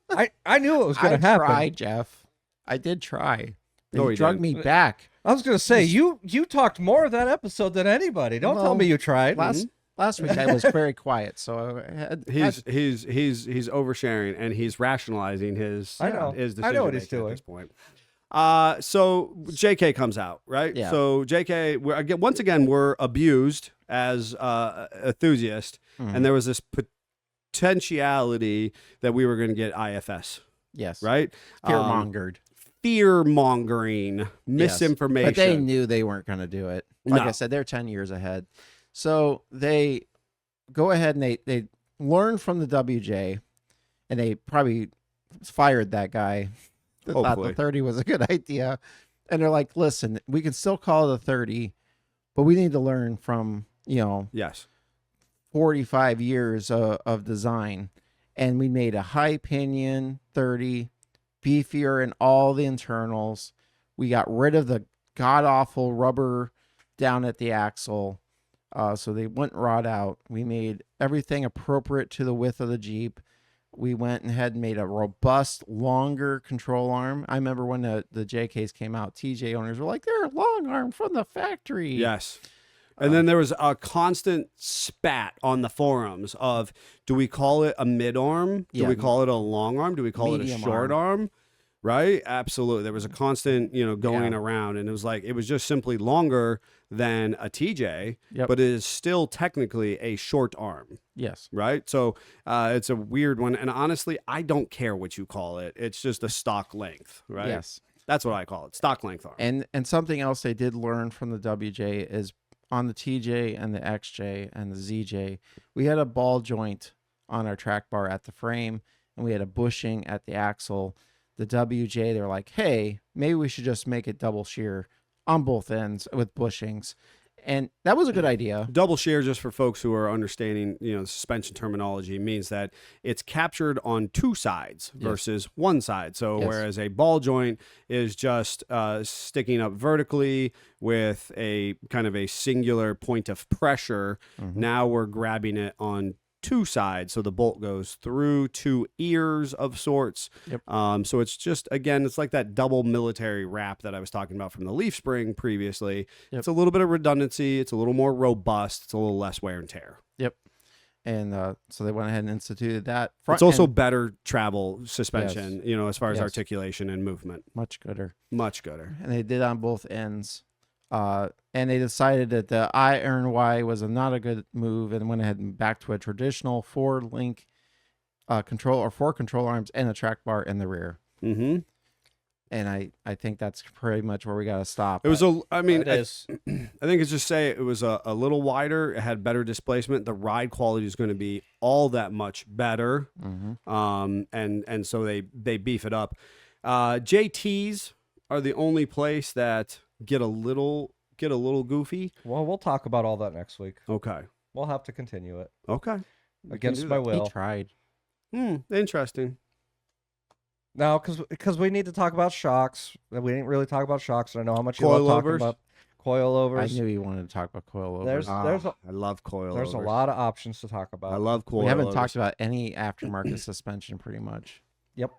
I knew it was going to happen. I tried, Jeff. I did try. No, You he drug didn't. me back. I was going to say, you talked more of that episode than anybody. Don't tell Well, me you tried. Last week I was very quiet, so I had, He's oversharing, and he's rationalizing his I know. his I know what he's decision-making doing. at this point. So JK comes out, right? Yeah. So JK, once again, we're abused as enthusiasts, and there was this potentiality that we were going to get IFS, yes, right? fear-mongered. Fear-mongering, Yes. misinformation. But they knew they weren't going to do it. Like No. I said, they're 10 years ahead. So they go ahead and they learn from the WJ, and they probably fired that guy that thought Hopefully. the 30 was a good idea. And they're like, listen, we can still call it a 30, but we need to learn from, Yes. 45 years of design. And we made a high pinion 30, beefier in all the internals. We got rid of the god-awful rubber down at the axle. So they wouldn't rot out. We made everything appropriate to the width of the Jeep. We went ahead and made a robust, longer control arm. I remember when the JKs came out, TJ owners were like, they're long arm from the factory. Yes. And then there was a constant spat on the forums of, do we call it a mid arm? Do Yeah. we call it a long arm? Do we call it a Medium short arm? Right? Absolutely. There was a constant, going around, and it was just simply longer than a TJ, Yep. but it is still technically a short arm. Yes. Right? So it's a weird one. And honestly, I don't care what you call it. It's just a stock length, right? Yes. That's what I call it. Stock length arm. And something else they did learn from the WJ is on the TJ and the XJ and the ZJ, we had a ball joint on our track bar at the frame, and we had a bushing at the axle. The WJ, they're like, hey, maybe we should just make it double shear on both ends with bushings. And that was a good idea. Double shear, just for folks who are understanding, suspension terminology, means that it's captured on two sides versus one side. So whereas a ball joint is just sticking up vertically with a kind of a singular point of pressure, now we're grabbing it on two sides, so the bolt goes through two ears of sorts. So it's just, again, it's like that double military wrap that I was talking about from the leaf spring previously. It's a little bit of redundancy, it's a little more robust, it's a little less wear and tear. And so they went ahead and instituted that. It's also better travel suspension, as far as articulation and movement. much gooder. Much gooder. And they did on both ends. And they decided that the iron Y was not a good move, and went ahead and back to a traditional 4-link control, or 4 control arms and a track bar in the rear. Mm-hmm. And I think that's pretty much where we got to stop. It was I It is. think it's just say it was a little wider. It had better displacement. The ride quality is going to be all that much better. And so they beef it up. JTs are the only place that get a little goofy. Well, we'll talk about all that next week. Okay. We'll have to continue it Okay. We can against do my that. will. He tried. Interesting. No, because we need to talk about shocks. We didn't really talk about shocks, and I know how much you love talking Coilovers? about. I coilovers. knew you wanted to talk about coilovers. There's a, I love coilovers. there's a lot of options to talk about. I love coilovers. we haven't talked about any aftermarket suspension pretty much. Yep.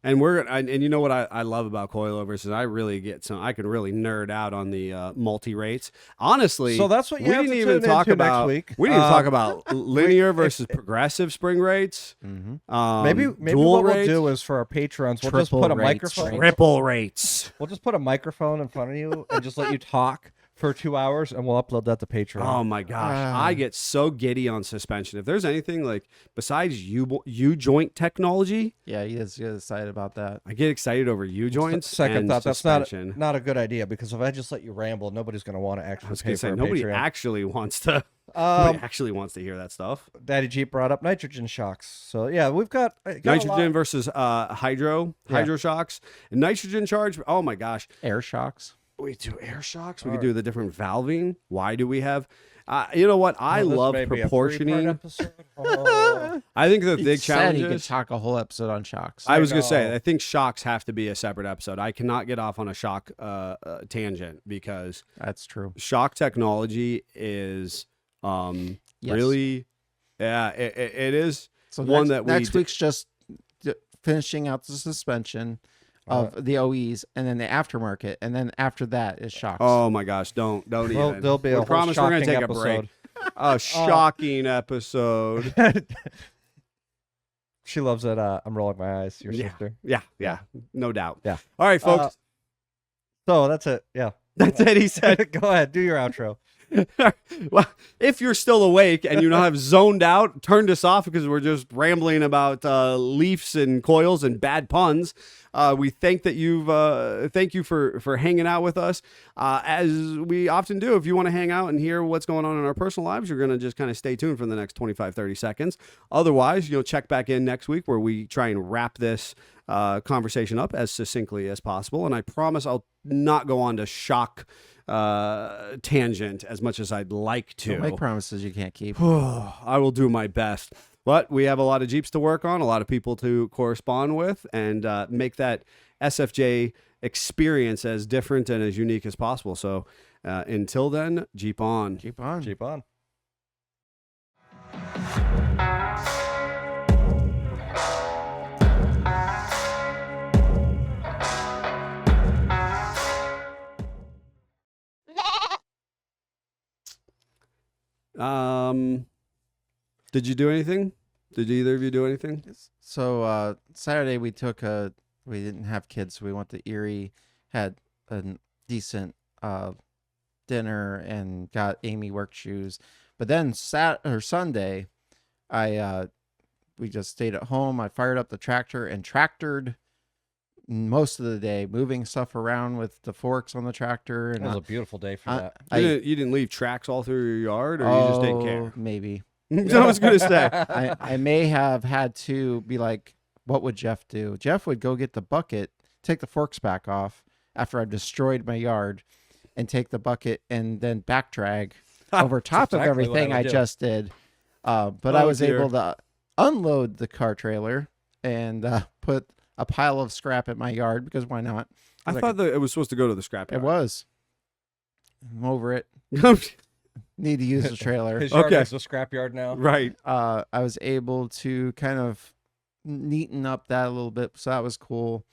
And and you know what I love about coilovers is I can really nerd out on the multi rates. Honestly, So that's what you we have didn't to even tune talk into about. next week. We didn't even talk about linear versus progressive spring rates. Mm-hmm. Maybe dual what we'll rates, do is for our patrons, we'll just Triple put a rates, microphone. triple rates. We'll just put a microphone in front of you and just let you talk for 2 hours, and we'll upload that to Patreon. Oh my gosh, I get so giddy on suspension. If there's anything like besides U joint technology, Yeah, he is excited about that. I get excited over U joints. Second and thought, that's suspension. not a good idea, because if I just let you ramble, nobody's going to want to I actually was pay gonna for say a nobody Patreon. actually wants to. Um, Nobody actually wants to hear that stuff. Daddy Jeep brought up nitrogen shocks. So yeah, we've got a Nitrogen lot. versus hydro shocks. And nitrogen charge. Oh my gosh, Air shocks. we do air shocks. We could do the different valving. Why do we have? You know what? I This love may be a proportioning. three-part episode. Oh. I think the He big said challenge he could is. talk a whole episode on shocks. I was gonna say, know. I think shocks have to be a separate episode. I cannot get off on a shock tangent because That's true. shock technology is Yes. really, yeah, it is. So one next, that we next d- week's just finishing out the suspension of the OEs, and then the aftermarket, and then after that is shocks. Oh my gosh! Don't Well, even. there'll be a We whole promise we're gonna shocking take episode. a break. A shocking episode. She loves it. I'm rolling my eyes. Your Yeah. sister. Yeah, no doubt. Yeah. All right, folks. So that's it. Yeah. That's it. He said. Go ahead. Do your outro. Well, if you're still awake and you don't have zoned out, turn this off because we're just rambling about leafs and coils and bad puns. We thank you for hanging out with us, as we often do. If you want to hang out and hear what's going on in our personal lives, you're going to just kind of stay tuned for the next 25, 30 seconds. Otherwise, check back in next week where we try and wrap this conversation up as succinctly as possible. And I promise I'll not go on to shock tangent as much as I'd like to. Don't make promises you can't keep. I will do my best. But we have a lot of Jeeps to work on, a lot of people to correspond with, and make that SFJ experience as different and as unique as possible. So until then, Jeep on. Keep on. Jeep on. Did you do anything? Did either of you do anything? So Saturday we didn't have kids, so we went to Erie, had a decent dinner, and got Amy work shoes. But then Sunday, we just stayed at home. I fired up the tractor and tractored most of the day, moving stuff around with the forks on the tractor. It And was a beautiful day for that. You didn't leave tracks all through your yard, or you just didn't care? Maybe. I was going to say. I may have had to be like, what would Jeff do? Jeff would go get the bucket, take the forks back off after I've destroyed my yard, and take the bucket and then back drag over top of exactly what I everything would I do. just did. But I was dear. able to unload the car trailer and put a pile of scrap at my yard, because why not? I Like, thought that it was supposed to go to the scrapyard. it was. I'm over it. Need to use the trailer. His yard Okay. is a scrapyard now. Right. I was able to kind of neaten up that a little bit, so that was cool.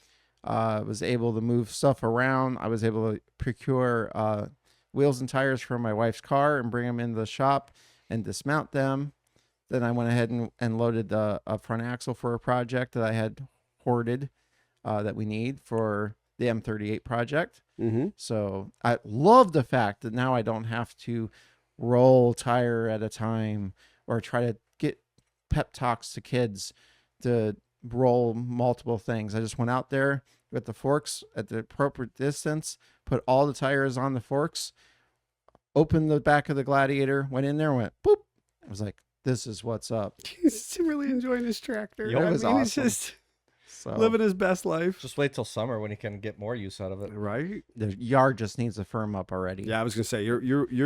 I was able to move stuff around. I was able to procure wheels and tires for my wife's car and bring them into the shop and dismount them. Then I went ahead and loaded a front axle for a project that I had hoarded that we need for the M38 project. Mm-hmm. So I love the fact that now I don't have to roll tire at a time or try to get pep talks to kids to roll multiple things. I just went out there with the forks at the appropriate distance, put all the tires on the forks, opened the back of the Gladiator, went in there, went boop. I was like, this is what's up. He's really enjoying his tractor. It was He's awesome. just So living his best life. Just wait till summer when he can get more use out of it. Right? the yard just needs to firm up already. Yeah, I was gonna say your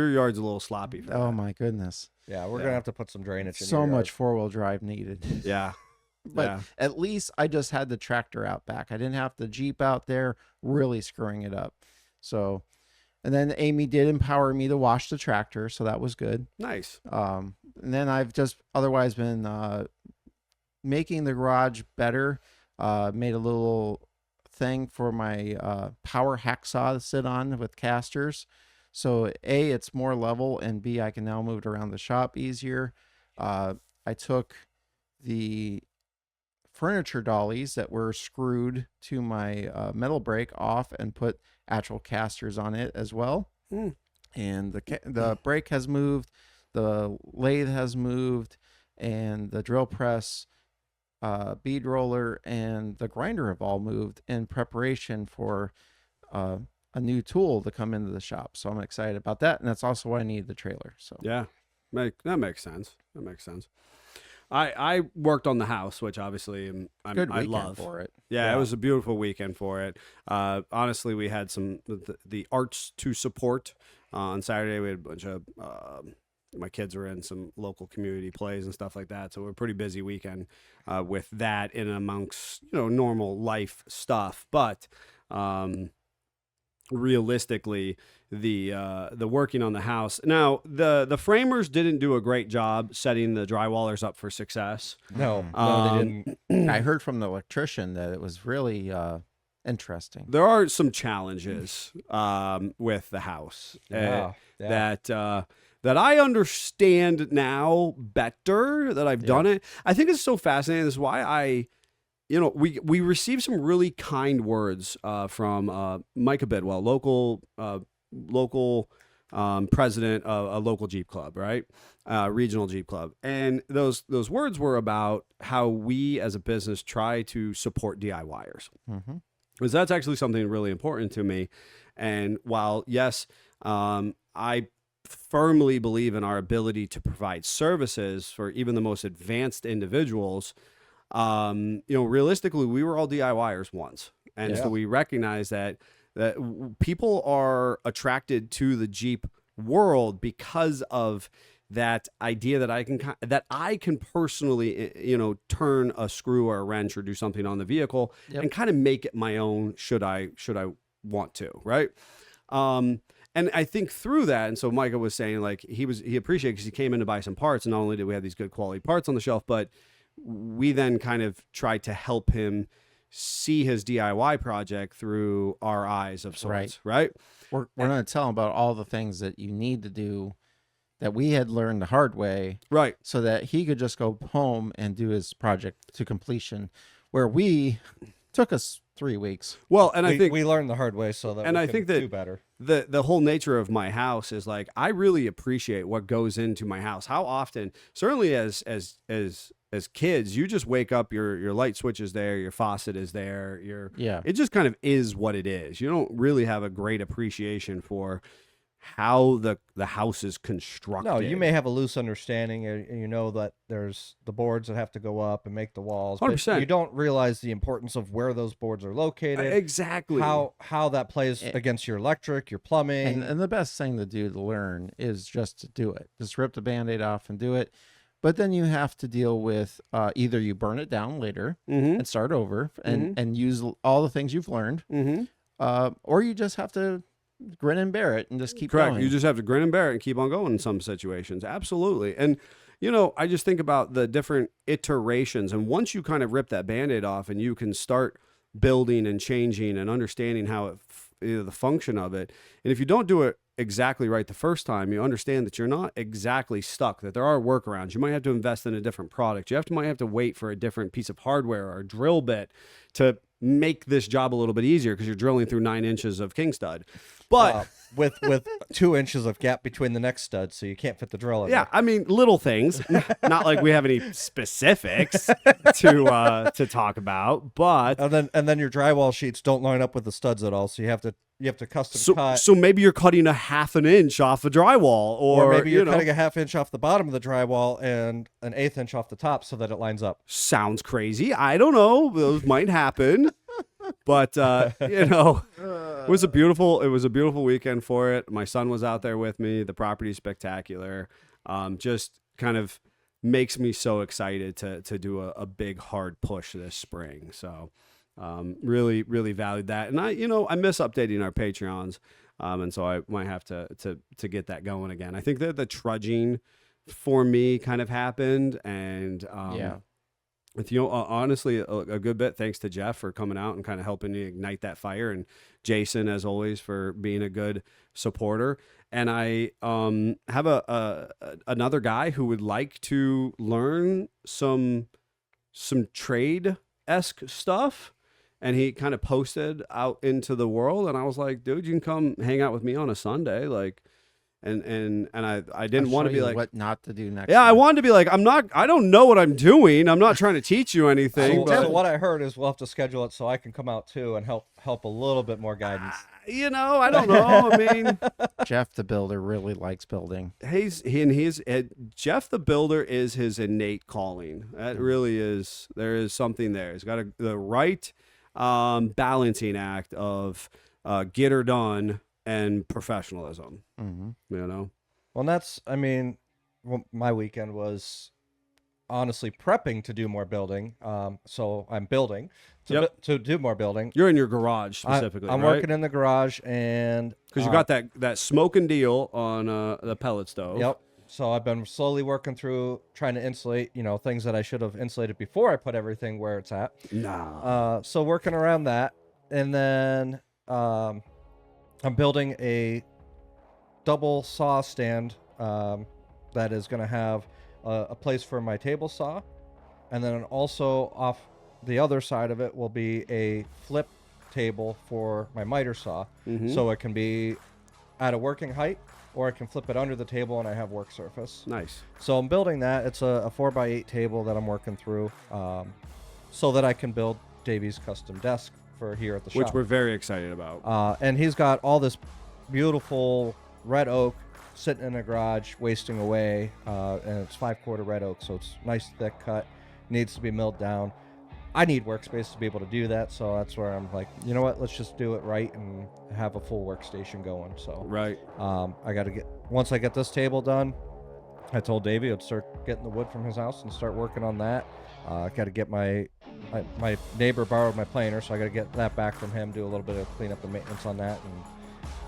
yard's a little sloppy. For Oh that. my goodness. Yeah, we're Yeah. gonna have to put some drainage in So your yard. much 4-wheel drive needed. Yeah. But yeah. at least I just had the tractor out back. I didn't have the Jeep out there really screwing it up. So And then Amy did empower me to wash the tractor, so that was good. Nice. And then I've just otherwise been making the garage better. Made a little thing for my power hacksaw to sit on with casters. So A, it's more level, and B, I can now move it around the shop easier. I took the furniture dollies that were screwed to my metal brake off and put actual casters on it as well. Mm. And the brake has moved, the lathe has moved, and the drill press, bead roller, and the grinder have all moved in preparation for a new tool to come into the shop. So I'm excited about that, and that's also why I need the trailer. So Yeah, that makes sense. That makes sense. I worked on the house, which obviously good I weekend love. for it. Yeah, it was a beautiful weekend for it. Honestly, we had the arts to support. On Saturday, we had a bunch of my kids were in some local community plays and stuff like that. So we're a pretty busy weekend with that in amongst normal life stuff. But realistically, the working on the house. Now, the framers didn't do a great job setting the drywallers up for success. No, they didn't. I heard from the electrician that it was really interesting. There are some challenges with the house Yeah. that I understand now better that I've done it. I think it's so fascinating. This is why we received some really kind words from Micah Bidwell, local president of a local Jeep club, right? Regional Jeep club. And those words were about how we as a business try to support DIYers. Mm-hmm. Because that's actually something really important to me. And while, yes, I firmly believe in our ability to provide services for even the most advanced individuals, realistically, we were all DIYers once. And so we recognize that people are attracted to the Jeep world because of that idea that I can personally, turn a screw or a wrench or do something on the vehicle and kind of make it my own. Should I want to, right? And I think through that, and so Micah was saying like he appreciated because he came in to buy some parts, and not only did we have these good quality parts on the shelf, but we then kind of tried to help him see his DIY project through our eyes of sorts, right? We're going to tell him about all the things that you need to do that we had learned the hard way, right? So that he could just go home and do his project to completion, where we took us 3 weeks. Well, and I think we learned the hard way, so that we can do better. The whole nature of my house is like I really appreciate what goes into my house. How often, certainly as kids, you just wake up, your light switch is there, your faucet is there, it just kind of is what it is. You don't really have a great appreciation for how the house is constructed. No, you may have a loose understanding, and you know that there's the boards that have to go up and make the walls. 100%. But you don't realize the importance of where those boards are located. Exactly. How that plays against your electric, your plumbing. And the best thing to do to learn is just to do it. Just rip the Band-Aid off and do it. But then you have to deal with either you burn it down later and start over and use all the things you've learned, or you just have to grin and bear it and just keep going. You just have to grin and bear it and keep on going in some situations. Absolutely. And, I just think about the different iterations. And once you kind of rip that Band-Aid off and you can start building and changing and understanding how the function of it. And if you don't do it exactly right the first time, you understand that you're not exactly stuck, that there are workarounds. You might have to invest in a different product. Might have to wait for a different piece of hardware or a drill bit to make this job a little bit easier because you're drilling through 9 inches of king stud. But with 2 inches of gap between the next studs, so you can't fit the drill in yeah, there. I mean, little things. Not like we have any specifics to talk about, but and then your drywall sheets don't line up with the studs at all, so you have to custom cut. So maybe you're cutting a 1/2 inch off a drywall, or maybe you're cutting a 1/2 inch off the bottom of the drywall and an 1/8 inch off the top so that it lines up. Sounds crazy. I don't know. Those might happen. But it was a beautiful weekend for it. My son was out there with me. The property's spectacular. Just kind of makes me so excited to do a big hard push this spring. So Really, really valued that. And I miss updating our Patreons. And so I might have to get that going again. I think that the trudging for me kind of happened. And, honestly, a good bit thanks to Jeff for coming out and kind of helping me ignite that fire, and Jason, as always, for being a good supporter. And I have another guy who would like to learn some trade-esque stuff, and he kind of posted out into the world, and I was like, dude, you can come hang out with me on a Sunday, like. And I didn't want to be like what not to do next. Yeah, time. I wanted to be like, I don't know what I'm doing. I'm not trying to teach you anything. So what I heard is we'll have to schedule it so I can come out too and help a little bit more guidance. I don't know. I mean, Jeff the Builder really likes building. Jeff the Builder is his innate calling. That really is. There is something there. He's got the right balancing act of get her done and professionalism. Mm-hmm. Well, that's, my weekend was honestly prepping to do more building. So I'm building to do more building. You're in your garage specifically, I'm right? working in the garage, and because you got that smoking deal on the pellet stove. Yep. So I've been slowly working through trying to insulate, things that I should have insulated before I put everything where it's at. Nah. So working around that, and then I'm building a double saw stand that is going to have a place for my table saw, and then also off the other side of it will be a flip table for my miter saw, so it can be at a working height, or I can flip it under the table and I have work surface. Nice. So I'm building that. It's a 4x8 table that I'm working through, so that I can build Davey's custom desk for here at the shop, which we're very excited about. and he's got all this beautiful red oak sitting in a garage wasting away, and it's 5/4 red oak, so it's nice thick cut, needs to be milled down. I need workspace to be able to do that, so that's where I'm like, you know what, let's just do it right and have a full workstation going. So right. I got to once I get this table done, I told Davey I'd start getting the wood from his house and start working on that. Got to get my neighbor borrowed my planer, so I got to get that back from him, do a little bit of cleanup and maintenance on that, and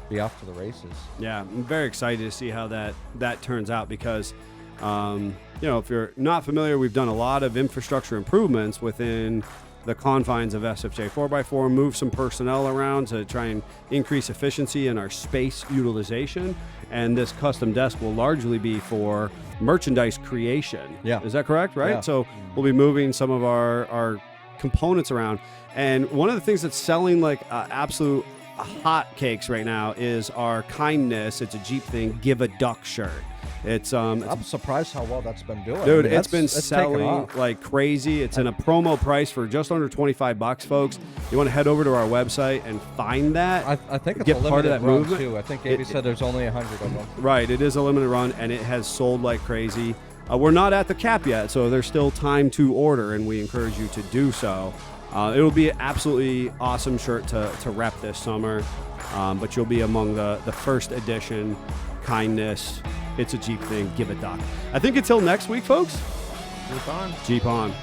be off to the races. Yeah, I'm very excited to see how that turns out, because if you're not familiar, we've done a lot of infrastructure improvements within the confines of SFJ 4x4, move some personnel around to try and increase efficiency in our space utilization, and this custom desk will largely be for merchandise creation. Yeah. Is that correct? Right? Yeah. So we'll be moving some of our components around, and one of the things that's selling like absolute hot cakes right now is our Kindness, it's a Jeep thing, Give a Duck shirt. I'm surprised how well that's been doing. Dude, it's been selling like crazy. It's in a promo price for just under $25, folks. You want to head over to our website and find that. I think it's get a limited part of that run movement too. I think Davey said there's only 100 of them. Right, it is a limited run, and it has sold like crazy. We're not at the cap yet, so there's still time to order, and we encourage you to do so. It will be an absolutely awesome shirt to rep this summer, but you'll be among the first edition Kindness, It's a Jeep Thing, Give a Duck. I think until next week, folks. Jeep on. Jeep on.